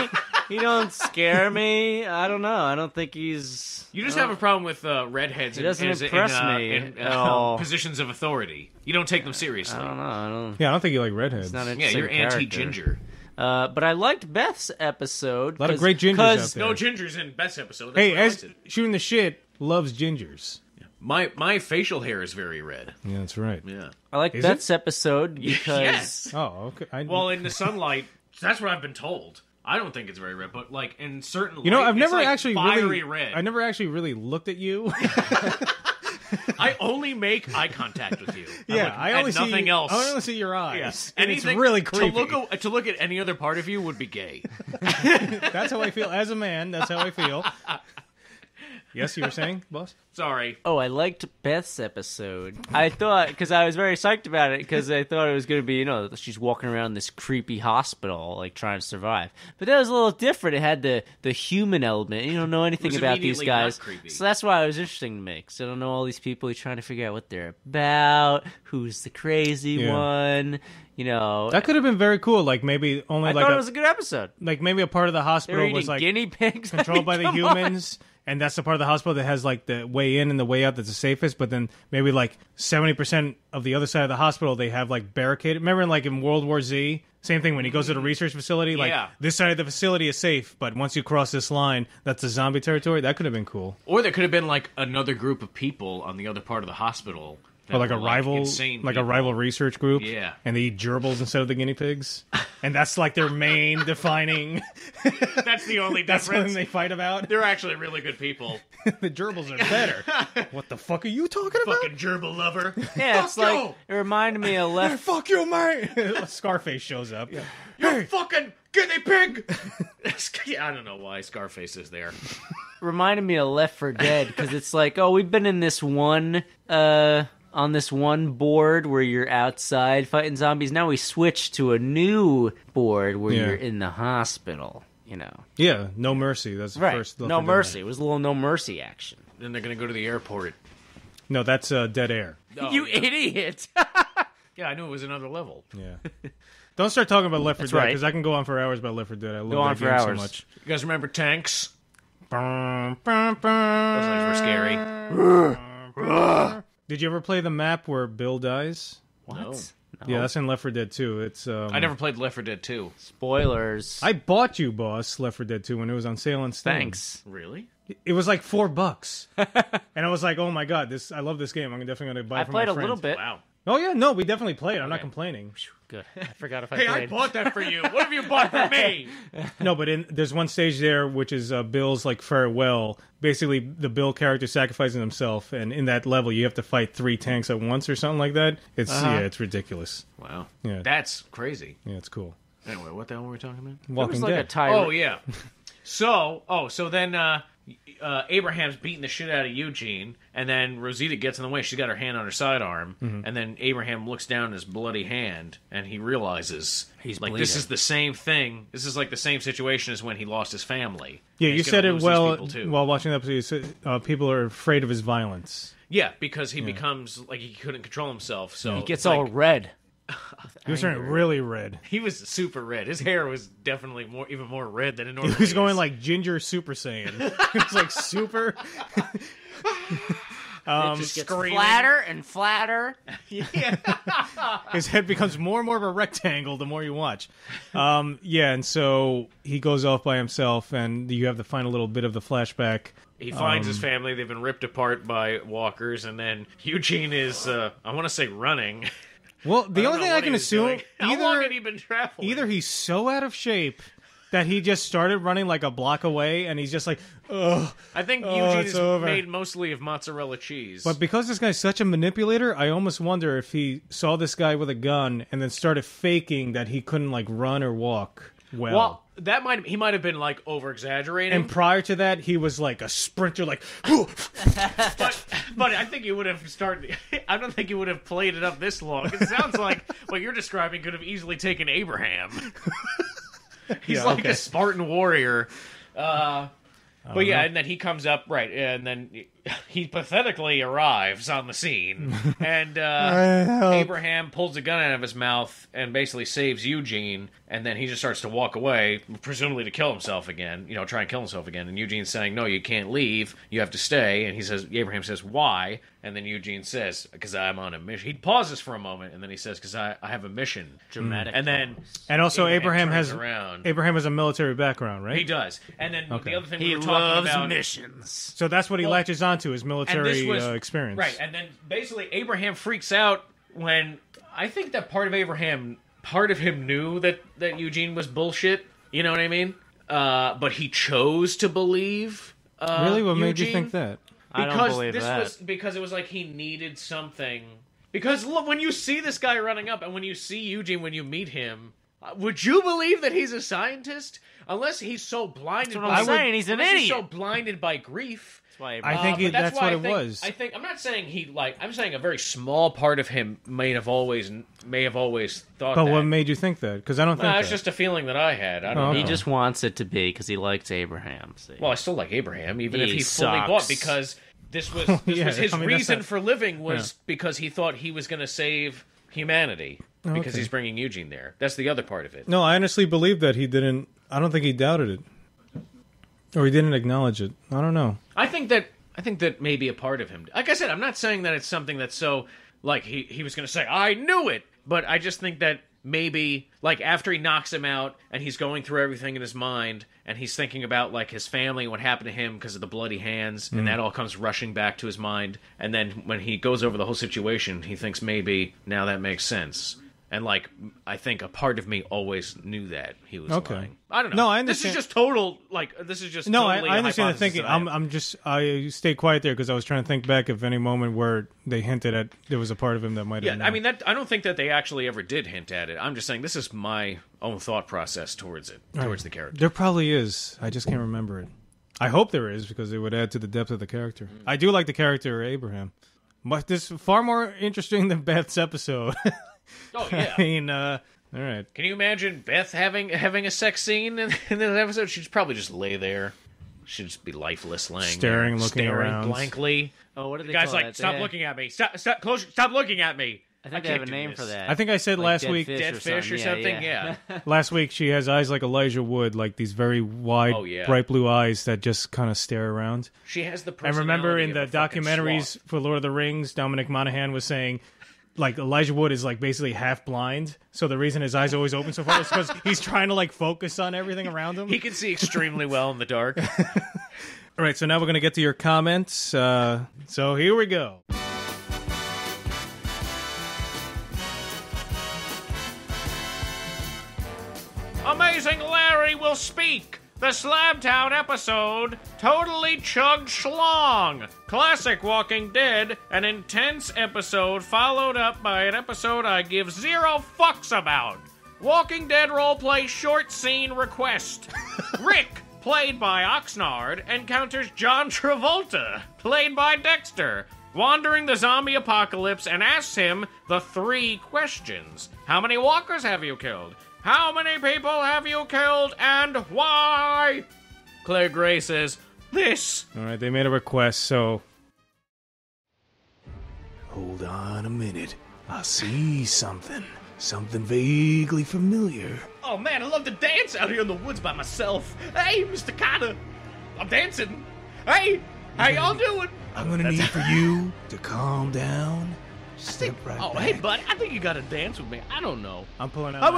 He don't scare me. I don't know. I don't think he's... You just have a problem with redheads He doesn't impress me at all. Positions of authority. You don't take them seriously. I don't know. Yeah, I don't think you like redheads. He's not an Yeah, you're interesting anti-ginger. But I liked Beth's episode. A lot of great gingers out there. No gingers in Beth's episode. That's Hey, what I as liked it. shooting the shit loves gingers. My facial hair is very red. Yeah, that's right. Yeah. I like Is Beth's episode because... Yes. Oh, okay. Well, in the sunlight, that's what I've been told. I don't think it's very red, but like in certain light, You know, I've it's never like actually fiery really, red. I never actually really looked at you. I only make eye contact with you. Yeah, I only see nothing else. I only see your eyes. Yes. And it's Anything really creepy. to look at any other part of you would be gay. That's how I feel as a man. That's how I feel. Yes, you were saying, boss? Sorry. Oh, I liked Beth's episode. I thought, because I was very psyched about it, because I thought it was going to be, she's walking around this creepy hospital, like, trying to survive. But that was a little different. It had the human element. You don't know anything about these guys. So that's why it was interesting to me, because I don't know all these people. You're trying to figure out what they're about, who's the crazy one, That could have been very cool. Like, maybe only I like thought it was a good episode. Like, maybe a part of the They were hospital eating was, like, guinea pigs. controlled by the humans. And that's the part of the hospital that has, like, the way in and the way out that's the safest. But then maybe, like, 70% of the other side of the hospital, they have, like, barricaded. Remember in World War Z? Same thing when he goes to the research facility. Like, this side of the facility is safe, but once you cross this line, that's the zombie territory. That could have been cool. Or there could have been, like, another group of people on the other part of the hospital. Or like a rival, a rival research group. Yeah. And they eat gerbils instead of the guinea pigs. And that's like their main defining. That's the only difference. That's something they fight about. They're actually really good people. The gerbils are better. What the fuck are you talking about? Fucking gerbil lover. Yeah, it's like, it reminded me of Hey, fuck you, man. Scarface shows up. Yeah. You fucking guinea pig. I don't know why Scarface is there. Reminded me of Left 4 Dead, because it's like, we've been in this one, on this one board where you're outside fighting zombies. Now we switch to a new board where you're in the hospital, Yeah, No Mercy. That's the first. No Mercy. It was a little No Mercy action. Then they're going to go to the airport. No, that's Dead Air. Oh, you idiot. Yeah, I knew it was another level. Yeah. Don't start talking about Left 4 Dead, right. because I can go on for hours about Left 4 Dead. I love that game so much. You guys remember Tanks? Those Those things were scary. Did you ever play the map where Bill dies? What? No. Yeah, that's in Left 4 Dead 2. It's I never played Left 4 Dead 2. Spoilers. I bought you, boss, Left 4 Dead 2 when it was on sale on Steam. Thanks. Really? It was like $4, and I was like, "Oh my god, I love this game. I'm definitely gonna buy it I for played my a little friends." bit. Wow. Oh yeah, no, we definitely played. I'm not complaining. Good. I forgot if I Hey, played. I bought that for you. What have you bought for me? No, but there's one stage there which is Bill's like farewell. Basically, the Bill character sacrificing himself, and in that level, you have to fight 3 tanks at once or something like that. It's it's ridiculous. Wow. Yeah. That's crazy. Yeah, it's cool. Anyway, what the hell were we talking about? It Walking was like Dead. a tyrant. Oh, yeah. So then Abraham's beating the shit out of Eugene, and then Rosita gets in the way. She's got her hand on her sidearm, and then Abraham looks down at his bloody hand, and he realizes He's like bleeding. this is the same thing. This is like the same situation as when he lost his family. Yeah, And you he's said gonna it lose these well people, too. while watching the episode. You said, people are afraid of his violence. Yeah, because he becomes like he couldn't control himself. So He gets like, all red. He was turning really red. He was super red. His hair was definitely even more red than it normally He was going is. like Ginger Super Saiyan. It was like super. It just gets screaming. flatter and flatter. His head becomes more and more of a rectangle the more you watch. Yeah, and so he goes off by himself, and you have the final little bit of the flashback. He finds his family. They've been ripped apart by walkers, and then Eugene is, I want to say, running. Well, the only thing I can assume, How long had he been traveling? either he's so out of shape that he just started running like a block away, and he's just like, ugh. I think Eugene it's is over. made mostly of mozzarella cheese. But because this guy's such a manipulator, I almost wonder if he saw this guy with a gun and then started faking that he couldn't like run or walk well. well, he might have been like over exaggerating. And prior to that, he was like a sprinter, like. But I think you would have started. I don't think you would have played it up this long. It sounds like what you're describing could have easily taken Abraham. He's Yeah, like okay. a Spartan warrior. But yeah, and then he comes up, right, and then he pathetically arrives on the scene, and Abraham pulls a gun out of his mouth and basically saves Eugene, and then he just starts to walk away, presumably to kill himself again, try and kill himself again, and Eugene's saying, no, you can't leave, you have to stay, and Abraham says, why? And then Eugene says, because I'm on a mission. He pauses for a moment, and then he says, because I have a mission. Dramatic. And then And also, Abraham turns has around. a military background, right? He does. And then the other thing He we were talking loves about... missions. So that's what he latches onto, his military experience. Right, and then basically Abraham freaks out when I think that part of him knew that Eugene was bullshit. You know what I mean? But he chose to believe. Really? What made you Eugene, think that? I don't believe that. Because it was like he needed something. Because look, when you see this guy running up, and when you see Eugene, when you meet him, would you believe that he's a scientist? Unless he's so blinded. That's what I'm saying. He's an unless idiot. He's so blinded by grief. That's why I think But that's why what I it think- was. I think I'm not saying I'm saying a very small part of him may have always thought But that. what made you think that? Because I don't think It's that. just a feeling that I had. I don't know. He just wants it to be because he likes Abraham. See? Well, I still like Abraham, even if He he fully sucks. bought, because this was Yeah, was his I mean, that's reason not- for living was because he thought he was going to save humanity because okay. he's bringing Eugene there. That's the other part of it. No, I honestly believe that he didn't. I don't think he doubted it. Or he didn't acknowledge it. I don't know. I think that may be a part of him. Like I said, I'm not saying that it's something that's so like he was going to say I knew it, but I just think that maybe like after he knocks him out and he's going through everything in his mind and he's thinking about like his family and what happened to him because of the bloody hands and that all comes rushing back to his mind, and then when he goes over the whole situation he thinks maybe now that makes sense. And, like, I think a part of me always knew that he was lying. I don't know. No, I understand. This is just total, like, this is just No, totally I understand the hypothesis thinking. that I have. I stayed quiet there because I was trying to think back of any moment where they hinted at there was a part of him that might have known. I mean, I don't think that they actually ever did hint at it. I'm just saying this is my own thought process towards it, towards the character. There probably is. I just can't remember it. I hope there is because it would add to the depth of the character. I do like the character Abraham. But this is far more interesting than Beth's episode. Oh, yeah. I mean, all right. Can you imagine Beth having a sex scene in this episode? She'd probably just lay there. She'd just be lifeless, laying Staring, there, looking staring around. blankly. Oh, what do they The guy's call like, that? stop looking at me. Stop looking at me. I think they can't have a do name this. for that. I think I said Like last dead week. fish Dead fish or something? Yeah. Last week she has eyes like Elijah Wood, like these very wide, Oh, yeah. bright blue eyes that just kind of stare around. She has the And remember personality in of the a fucking documentaries sloth. for Lord of the Rings, Dominic Monaghan was saying, like Elijah Wood is like basically half blind, so the reason his eyes are always open so far is because he's trying to like focus on everything around him. He can see extremely well in the dark. All right, so now we're going to get to your comments. So here we go. Amazing Larry will speak. The Slabtown episode, totally chugged schlong. Classic Walking Dead, an intense episode followed up by an episode I give 0 fucks about. Walking Dead roleplay short scene request. Rick, played by Oxnard, encounters John Travolta, played by Dexter, wandering the zombie apocalypse and asks him the 3 questions. How many walkers have you killed? How many people have you killed and why? Claire Gray says, this. All right, they made a request, so... Hold on a minute. I see something. Something vaguely familiar. Oh man, I love to dance out here in the woods by myself. Hey, Mr. Carter, I'm dancing. Hey, how y'all doing? I'm gonna need for you to calm down. Step right Oh, back. hey, bud, I think you gotta dance with me. I don't know. I'm pulling out. I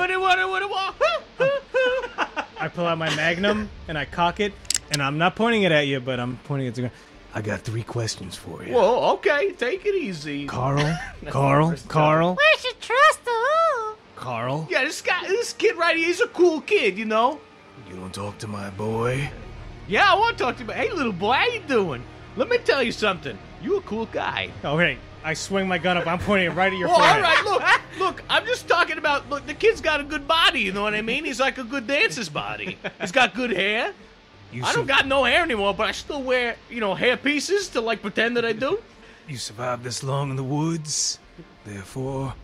I pull out my Magnum and I cock it, and I'm not pointing it at you, but I'm pointing it to. I got 3 questions for you. Whoa, okay, take it easy. Carl, Carl. Where's your trust? Carl, Yeah, this kid right here, he's a cool kid, you know? you don't talk to my boy. Yeah, I want to talk to you. Hey, little boy, how you doing? Let me tell you something. You a cool guy. Okay, I swing my gun up. I'm pointing it right at your Well, forehead. all right, look, I'm just talking about, look, the kid's got a good body, you know what I mean? He's like a good dancer's body. He's got good hair. I don't got no hair anymore, but I still wear, hair pieces to, like, pretend that I do. You survived this long in the woods. Therefore,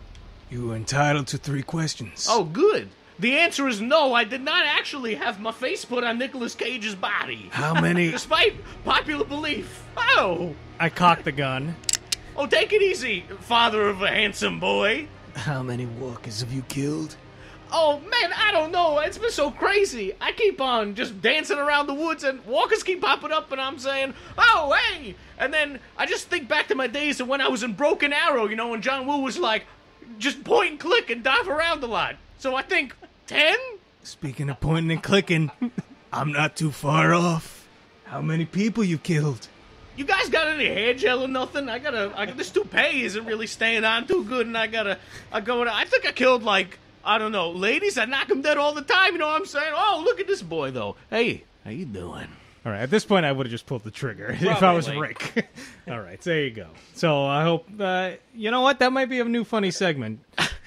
you are entitled to 3 questions. Oh, good. The answer is no, I did not actually have my face put on Nicolas Cage's body. How many... Despite popular belief. Oh! I cock the gun. Oh, take it easy, father of a handsome boy. How many walkers have you killed? Oh, man, I don't know. It's been so crazy. I keep on just dancing around the woods, and walkers keep popping up, and I'm saying, oh, hey! And then I just think back to my days of when I was in Broken Arrow, when John Woo was like, just point and click and dive around a lot. So I think, 10? Speaking of pointing and clicking, I'm not too far off. How many people you killed? You guys got any hair gel or nothing? This toupee isn't really staying on too good, and I think I killed, like, I don't know, ladies. I knock them dead all the time, you know what I'm saying? Oh, look at this boy, though. Hey, how you doing? All right, at this point, I would have just pulled the trigger if I was Probably. Rick. All right, there you go. So I hope, you know what? That might be a new funny segment.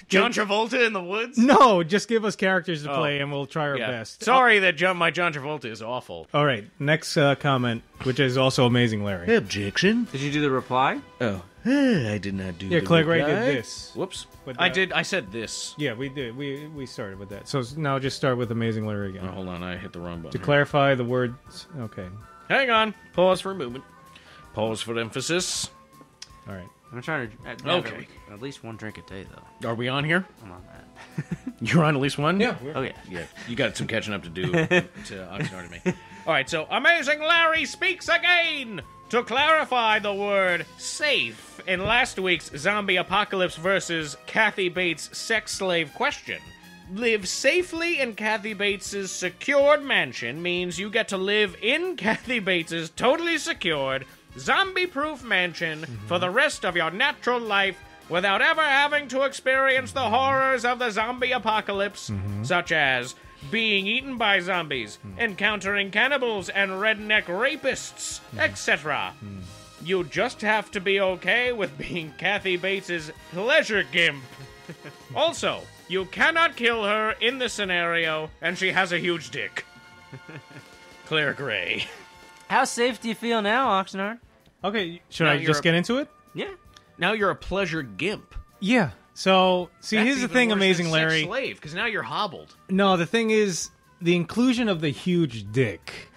John Travolta in the woods? No, just give us characters to play, and we'll try our best. Sorry that my John Travolta is awful. All right, next comment, which is also amazing, Larry. Objection? Did you do the reply? Oh, I did not do Yeah, the Clay Gray reply. did this. Whoops. With I the- did. I said this. Yeah, we did. We started with that. So now just start with Amazing Larry again. Oh, hold on, I hit the wrong button. To clarify the words, okay. Hang on. Pause for a moment. Pause for emphasis. All right. I'm trying to have Okay. at least 1 drink a day, though. Are we on here? I'm on that. You're on at least one? Yeah. Oh, yeah. Yeah, you got some catching up to do to Oxnard and me. All right, so Amazing Larry speaks again to clarify the word safe in last week's Zombie Apocalypse versus Kathy Bates sex slave question. Live safely in Kathy Bates's secured mansion means you get to live in Kathy Bates's totally secured, zombie-proof mansion for the rest of your natural life without ever having to experience the horrors of the zombie apocalypse, such as being eaten by zombies, encountering cannibals and redneck rapists, etc. You just have to be okay with being Kathy Bates's pleasure gimp. Also, you cannot kill her in this scenario, and she has a huge dick. Claire Gray. How safe do you feel now, Oxnard? Okay, should Now I you're just a- get into it? Yeah. Now you're a pleasure gimp. Yeah. So, see, That's here's the even thing, worse Amazing than Larry. Sex slave, because now you're hobbled. No, the thing is, the inclusion of the huge dick.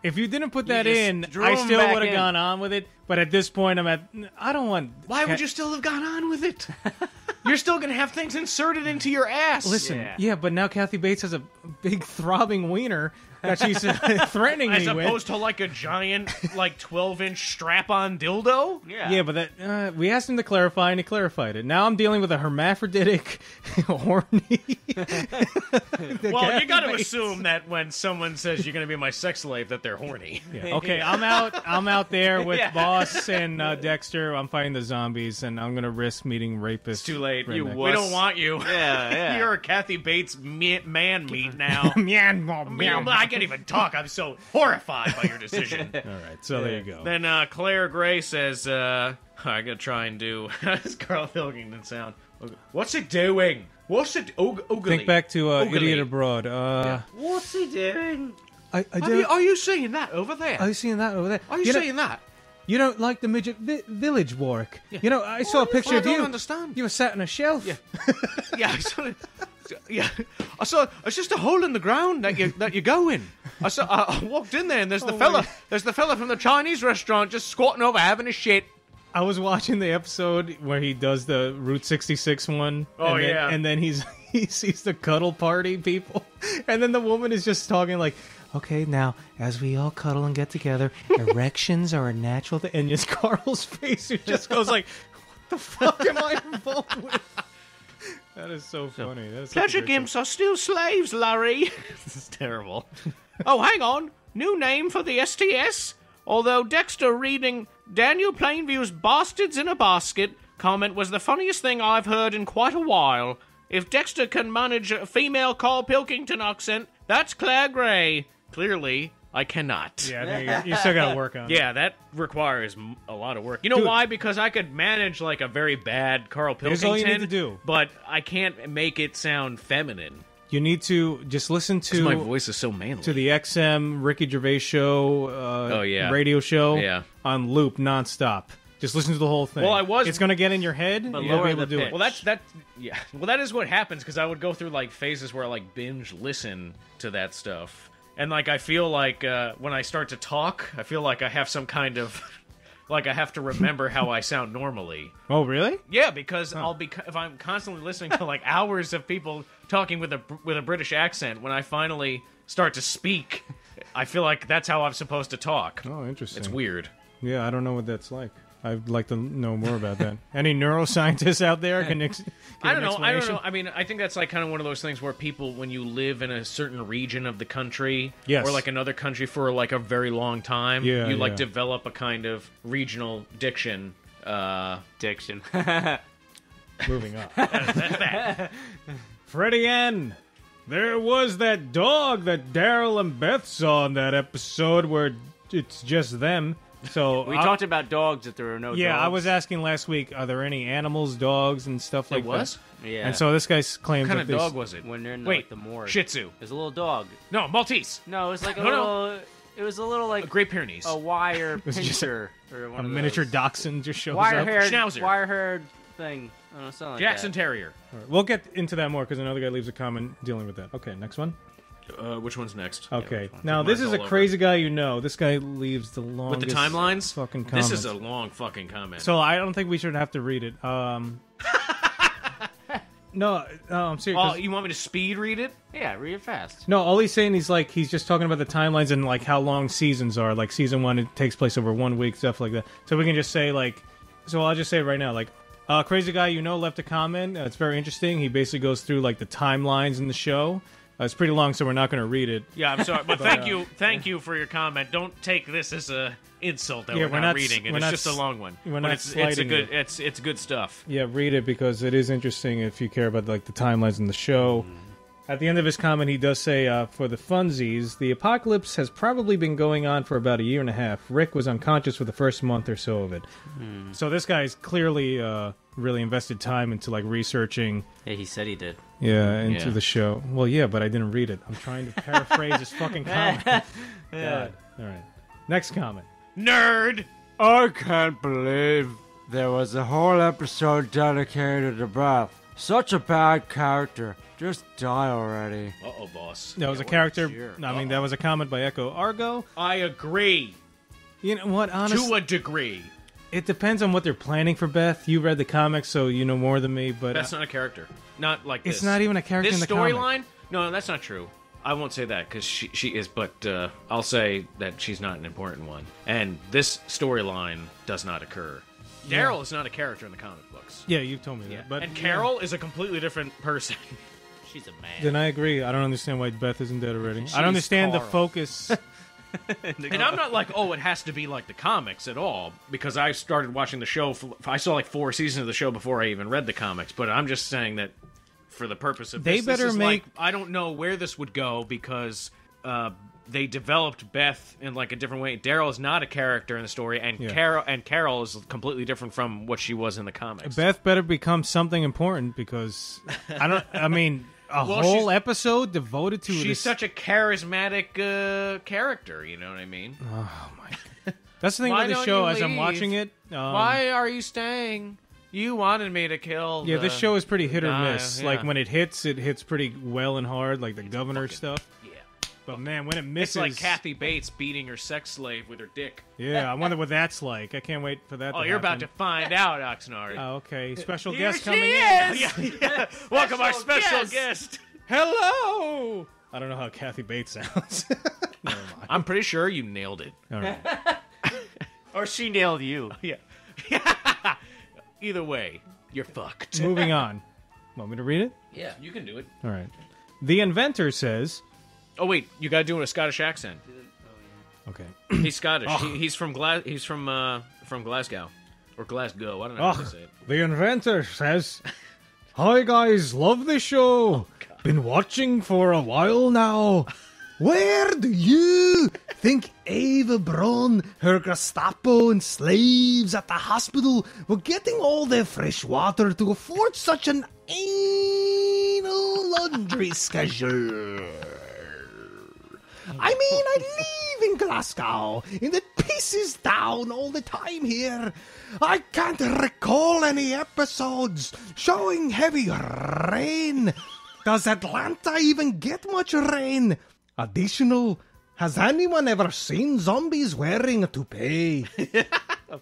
If you didn't put that just in, drew I him still back would have in. gone on with it. But at this point, I don't want... Why would you still have gone on with it? You're still going to have things inserted into your ass. Listen, Yeah. yeah, but now Kathy Bates has a big throbbing wiener. that she's threatening As me with. opposed to like a giant, like 12-inch strap-on dildo? Yeah, but that we asked him to clarify, and he clarified it. Now I'm dealing with a hermaphroditic, horny. Well, you got to assume that when someone says you're going to be my sex slave, that they're horny. Yeah. Okay, I'm out there with Boss and Dexter. I'm fighting the zombies, and I'm gonna risk meeting rapists. It's too late. redneck. We don't want you. Yeah. You're a Kathy Bates man meat now. Meow. I can't even talk. I'm so horrified by your decision. All right, so there you go. Then Claire Gray says, I gotta try and do this Carl Pilkington sound. What's it doing? What's it? Think back to Idiot Abroad. What's he doing? Are you seeing that over there? Are you seeing that over there? Are you seeing that? You don't like the midget village work. Yeah. You know, I saw a picture of you. I don't understand. You were sat on a shelf. Yeah. I saw it. Yeah, I saw. It's just a hole in the ground that you go in. I walked in there and there's the fella. There's the fella from the Chinese restaurant just squatting over having a shit. I was watching the episode where he does the Route 66 one. And then he sees the cuddle party people, and then the woman is just talking like, okay, now, as we all cuddle and get together, erections are a natural thing. And just Carl's face, it just goes like, what the fuck am I involved with? That is so funny. Pleasure gimps are still slaves, Larry. This is terrible. Oh, hang on. New name for the STS? Although Dexter reading Daniel Plainview's Bastards in a Basket comment was the funniest thing I've heard in quite a while. If Dexter can manage a female Carl Pilkington accent, that's Claire Gray. Clearly, I cannot. Yeah, you still got to work on it. Yeah, that requires a lot of work. You know why? Because I could manage like a very bad Carl Pilkington. Here's all you need to do. But I can't make it sound feminine. You need to just listen to my voice is so manly. To the XM Ricky Gervais show, radio show, on loop nonstop. Just listen to the whole thing. Well, it's going to get in your head, but you'll be able to do it. Well, that is what happens because I would go through like phases where I like binge listen to that stuff, and like I feel like when I start to talk, I feel like I have some kind of like I have to remember how I sound normally. Oh, really? Yeah, because if I'm constantly listening to like hours of people talking with a British accent, when I finally start to speak, I feel like that's how I'm supposed to talk. Oh, interesting. It's weird. Yeah, I don't know what that's like. I'd like to know more about that. Any neuroscientists out there can I don't know. I mean, I think that's like kind of one of those things where people, when you live in a certain region of the country, or like another country for like a very long time, you like develop a kind of regional diction. Moving on. Freddie N. There was that dog that Daryl and Beth saw in that episode where it's just them. So we talked about dogs, that there were no dogs. Yeah, I was asking last week, are there any animals, dogs, and stuff like that? Yeah. And so this guy claims what kind of dog was it? When they're in Wait, the morgue. Shih Tzu. There's a little dog. No, Maltese. No, it was like a little... It was a little like... A Great Pyrenees. A wire pincher. Or one a of miniature those. dachshund just shows Wire-haired, up. Schnauzer. Wire-haired thing. I don't know, something like Jackson that. Terrier. Right, we'll get into that more because another guy leaves a comment dealing with that. Okay, next one. Which one's next? Okay, Yeah, now this is a crazy guy you know. This guy leaves the longest with the timelines. Fucking comments. This is a long fucking comment. So I don't think we should have to read it. No, I'm serious. Oh, you want me to speed read it? Yeah, read it fast. No, all he's saying he's just talking about the timelines and like how long seasons are. Like season 1, it takes place over 1 week, stuff like that. So we can just say so I'll just say it right now, crazy guy you know left a comment. It's very interesting. He basically goes through like the timelines in the show. It's pretty long, so we're not going to read it. Yeah, I'm sorry, but thank you for your comment. Don't take this as a insult that we're not reading it. It's just a long one. It's good stuff. Yeah, read it because it is interesting if you care about like the timelines in the show. At the end of his comment, he does say, for the funsies, the apocalypse has probably been going on for about a year and a half. Rick was unconscious for the first month or so of it. So this guy's clearly really invested time into like researching. Yeah, he said he did. Yeah, into the show. Well, yeah, but I didn't read it. I'm trying to paraphrase his fucking comment. God. All right. Next comment. Nerd! I can't believe there was a whole episode dedicated to Beth. Such a bad character. Just die already. Uh-oh, boss. That was a character. That was a comment by Echo Argo. I agree. You know what, honestly? To a degree. It depends on what they're planning for Beth. You read the comics, so you know more than me, but... That's not a character. Not like this. It's not even a character in the comic. This storyline? No, that's not true. I won't say that because she is, but I'll say that she's not an important one. And this storyline does not occur. Daryl is not a character in the comic books. Yeah, you've told me that. But and Carol is a completely different person. She's a man. Then I agree. I don't understand why Beth isn't dead already. I don't understand the focus. And I'm not like, oh, it has to be like the comics at all, because I started watching the show. I saw like 4 seasons of the show before I even read the comics. But I'm just saying that for the purpose of They this, better this is make- like, I don't know where this would go because they developed Beth in like a different way. Daryl is not a character in the story, and Carol is completely different from what she was in the comics. Beth better become something important because I mean, a whole episode devoted to she's this. such a charismatic character. You know what I mean? Oh my god, that's the thing Why with the don't show. you As I'm leave? watching it, Why are you staying? You wanted me to kill. Yeah, this show is pretty hit or guy, miss. yeah. Like when it hits pretty well and hard, like the governor stuff. Yeah. But man, when it misses, It's like Kathy Bates beating her sex slave with her dick. Yeah, I wonder what that's like. I can't wait for that. Oh, to you're about happen. to find out, Oxnard. Oh, okay. Special Here guest she coming is! in. Yeah. Welcome our special guest. Hello. I don't know how Kathy Bates sounds. Never mind. I'm pretty sure you nailed it. All right. Or she nailed you. Yeah. Either way, you're fucked. Moving on. Want me to read it? Yeah, you can do it. All right. The inventor says. Oh wait, you got to do it in a Scottish accent. Okay. He's Scottish. He's from from Glasgow or Glasgow. I don't know how to say it. The inventor says, "Hi guys, love the show. Been watching for a while now. Where do you think Eva Braun, her Gestapo and slaves at the hospital were getting all their fresh water to afford such an anal laundry schedule? I mean, I live in Glasgow, and it pisses down all the time here. I can't recall any episodes showing heavy rain. Does Atlanta even get much rain? Additional, has anyone ever seen zombies wearing a toupee?"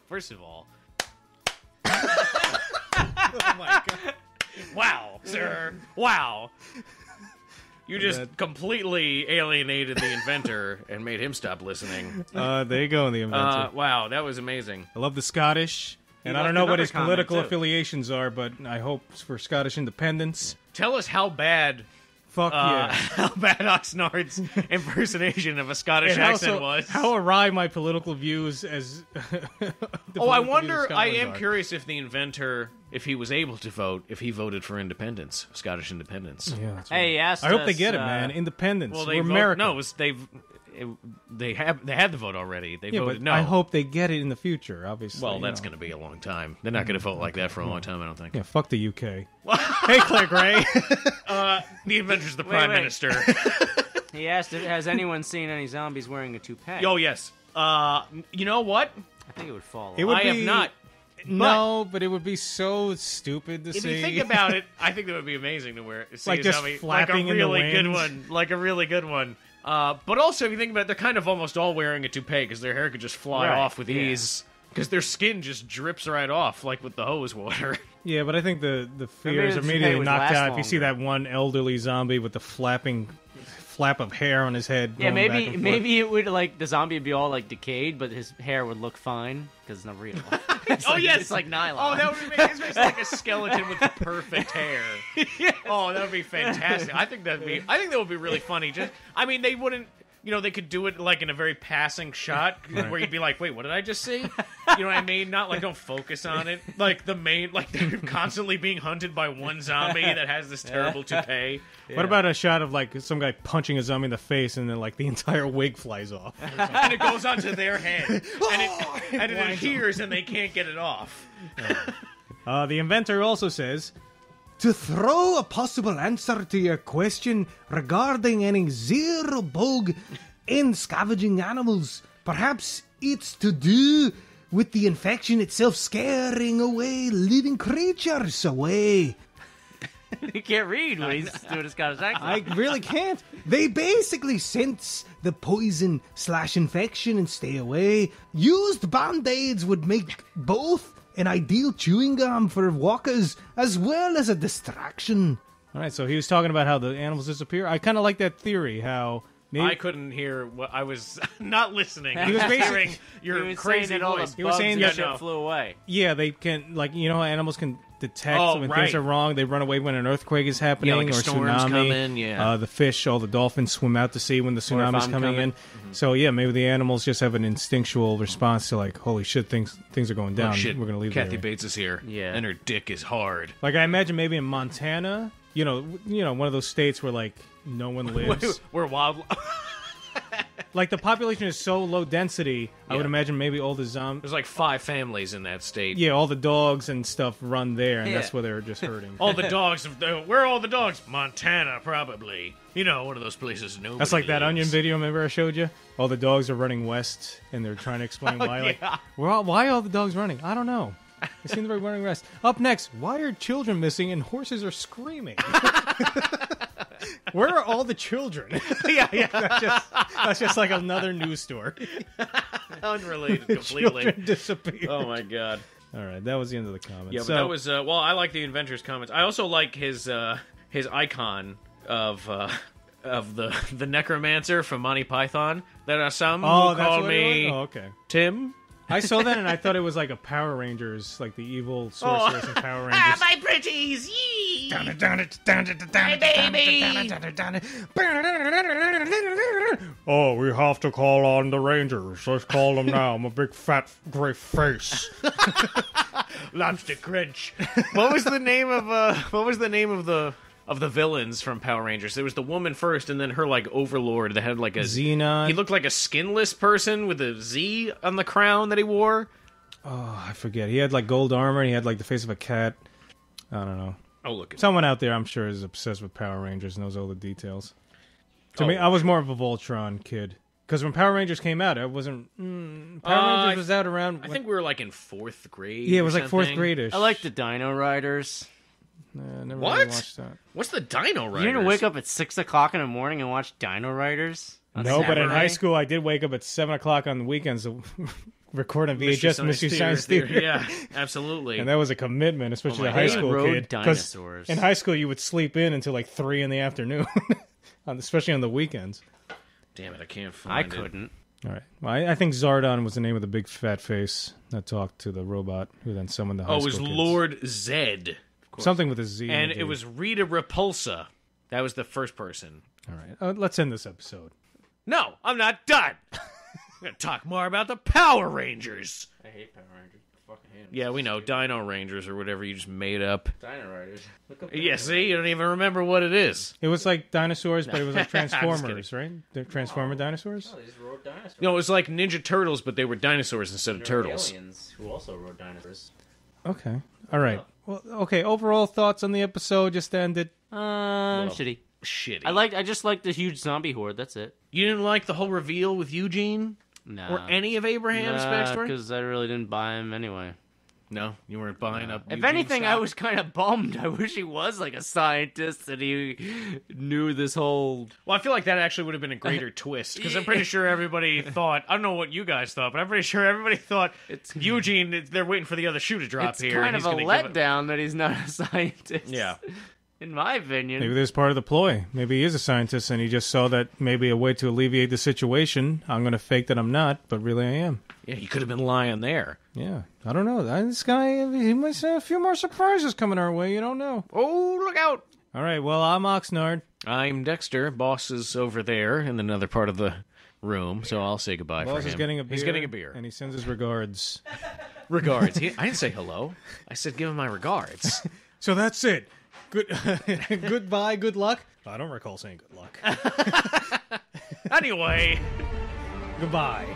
First of all, oh my god! Wow, sir! Wow. You just completely alienated the inventor and made him stop listening. There you go, the inventor. Wow, that was amazing. I love the Scottish, and I left don't know what another his comment, political too. affiliations are, but I hope it's for Scottish independence. Tell us how bad, Fuck yeah. how bad Oxnard's impersonation of a Scottish And accent also, was. how awry my political views as. Oh, I wonder. I am curious if the inventor, if he was able to vote, if he voted for independence, Scottish independence. Yeah, that's right. Hey, he asked I hope they us, get it, man. Independence. Well, We're they America. No, it was, they had the vote already. They yeah, voted but no. I hope they get it in the future. Obviously. Well, that's going to be a long time. They're not going to vote like that for a long time. I don't think. Yeah, fuck the UK. Hey, Claire Gray. The inventor's the prime wait. minister. He asked, has anyone seen any zombies wearing a toupee? Oh yes. You know what? I think it would fall. It would I have be- not. No, but it would be so stupid to If see. you think about it, I think that would be amazing to wear. See Like a just zombie, flapping like a in the really good wind. one, like a really good one. But also, if you think about it, they're kind of almost all wearing a toupee because their hair could just fly Right, off with yeah. ease. Because their skin just drips right off, like with the hose water. Yeah, but I think the fears the are toupee immediately would knocked last out if you see longer. that one elderly zombie with the flap of hair on his head. Yeah, going back and forth. maybe it would like the zombie would be all like decayed, but his hair would look fine because it's not real. Oh yes, it's like nylon. Oh, that would be it's like a skeleton with perfect hair. Oh, that would be fantastic. I think that would be really funny. I mean, they wouldn't. You know, they could do it like in a very passing shot where you'd be like, "Wait, what did I just see?" You know what I mean? Not like don't focus on it. Like the main, like they're constantly being hunted by one zombie that has this terrible toupee. What about a shot of like some guy punching a zombie in the face and then like the entire wig flies off? And it goes onto their head, and it adheres, and they can't get it off. The inventor also says, to throw a possible answer to your question regarding any zero bug in scavenging animals, perhaps it's to do with the infection itself scaring away living creatures away. You can't read when he's doing his Scottish accent. I really can't. They basically sense the poison/infection and stay away. Used band-aids would make both an ideal chewing gum for walkers as well as a distraction. All right, so he was talking about how the animals disappear. I kind of like that theory, how... Maybe... I couldn't hear what I was not listening. He was basically hearing your He was crazy saying that all voice. the He was bugs saying and that- shit flew away. Yeah, they can, like, you know how animals can detect when right. things are wrong? They run away when an earthquake is happening Yeah, like a or storm's tsunami. coming, yeah. The fish, all the dolphins swim out to sea when the tsunami's I'm coming in. Mm-hmm. So, yeah, maybe the animals just have an instinctual response to, like, holy shit, things are going down. Oh, shit. We're going to leave Kathy the area. Bates is here. Yeah. And her dick is hard. Like, I imagine maybe in Montana, you know, one of those states where, like, no one lives. We're wild. Like, the population is so low density, I would Yeah. imagine maybe all the zombies... There's like 5 families in that state. Yeah, all the dogs and stuff run there, and Yeah. that's where they're just hurting. All the dogs. Where are all the dogs? Montana, probably. You know, one of those places nobody That's like that lives. Onion video, remember I showed you? All the dogs are running west, and they're trying to explain why. Like, yeah. why are all the dogs running? I don't know. They seem to be running west. Up next, why are children missing and horses are screaming? Where are all the children? Yeah. That's just like another news story. Unrelated completely. Children disappear. Oh, my God. All right, that was the end of the comments. Yeah, but So- that was well. I like the inventor's comments. I also like his icon of the necromancer from Monty Python. There are some who that's call what it me was? Oh, okay. Tim. I saw that and I thought it was like a Power Rangers, like the evil sorceress in Power Rangers. My pretties! Yee! Oh, we have to call on the Rangers. Let's call them now. I'm a big fat gray face. Lobster Crunch. What was the name of the villains from Power Rangers? There was the woman first, and then her like overlord that had like a Xenon. He looked like a skinless person with a Z on the crown that he wore. Oh, I forget. He had like gold armor and he had like the face of a cat. I don't know. Oh, look. Someone out there, I'm sure, is obsessed with Power Rangers and knows all the details. To me, I was more of a Voltron kid. Because when Power Rangers came out, I wasn't... Power Rangers was out around... I think we were like in 4th grade. Yeah, it or was like 4th something. grade-ish. I like the Dino Riders. Never What? really watched that. What's the Dino Riders? You didn't wake up at 6 o'clock in the morning and watch Dino Riders? on No, but in Saturday? high school, I did wake up at 7 o'clock on the weekends to record on Mystery VHS Mystery Science Theater. Yeah, absolutely. And that was a commitment, especially Oh a my high God. school They rode kid. 'Cause dinosaurs. in high school, you would sleep in until like 3 in the afternoon, especially on the weekends. Damn it, I can't find I it. couldn't. All right. Well, I think Zardon was the name of the big fat face that talked to the robot, who then summoned the high Oh, it school was kids. Lord Zed. Something with a Z. And in it the was Rita Repulsa. That was the first person. All right. Let's end this episode. No, I'm not done. I'm going to talk more about the Power Rangers. I hate Power Rangers. I fucking hate them. Yeah, we know. Dino Rangers or whatever you just made up. Dino Riders. Look up Yeah, see? You don't even remember what it is. It was like dinosaurs, but it was like I'm just Transformers, right? They're Transformer dinosaurs? Oh, these rode dinosaurs. No, it was like Ninja Turtles, but they were dinosaurs instead of There were turtles. aliens who also rode dinosaurs. Okay. All right. Well, okay. Overall thoughts on the episode? Just to end it. Shitty. Shitty. I just like the huge zombie horde. That's it. You didn't like the whole reveal with Eugene? No. Or any of Abraham's backstory? because I really didn't buy him anyway. No, you weren't buying up. If Eugene's anything, stock? I was kind of bummed. I wish he was like a scientist and he knew this whole. Well, I feel like that actually would have been a greater twist because I'm pretty sure everybody thought. I don't know what you guys thought, but I'm pretty sure everybody thought It's- Eugene. They're waiting for the other shoe to drop It's here. kind and of he's a gonna give it- letdown that he's not a scientist. Yeah. In my opinion. Maybe there's part of the ploy. Maybe he is a scientist and he just saw that maybe a way to alleviate the situation. I'm going to fake that I'm not, but really I am. Yeah, he could have been lying there. Yeah. I don't know. This guy, he might have a few more surprises coming our way. You don't know. Oh, look out! All right. Well, I'm Oxnard. I'm Dexter. Boss is over there in another part of the room, so I'll say goodbye Boss for him. is getting a beer. He's getting a beer. And he sends his regards. Regards. I didn't say hello. I said give him my regards. So that's it. Good. Goodbye. Good luck. I don't recall saying good luck. Anyway. Goodbye.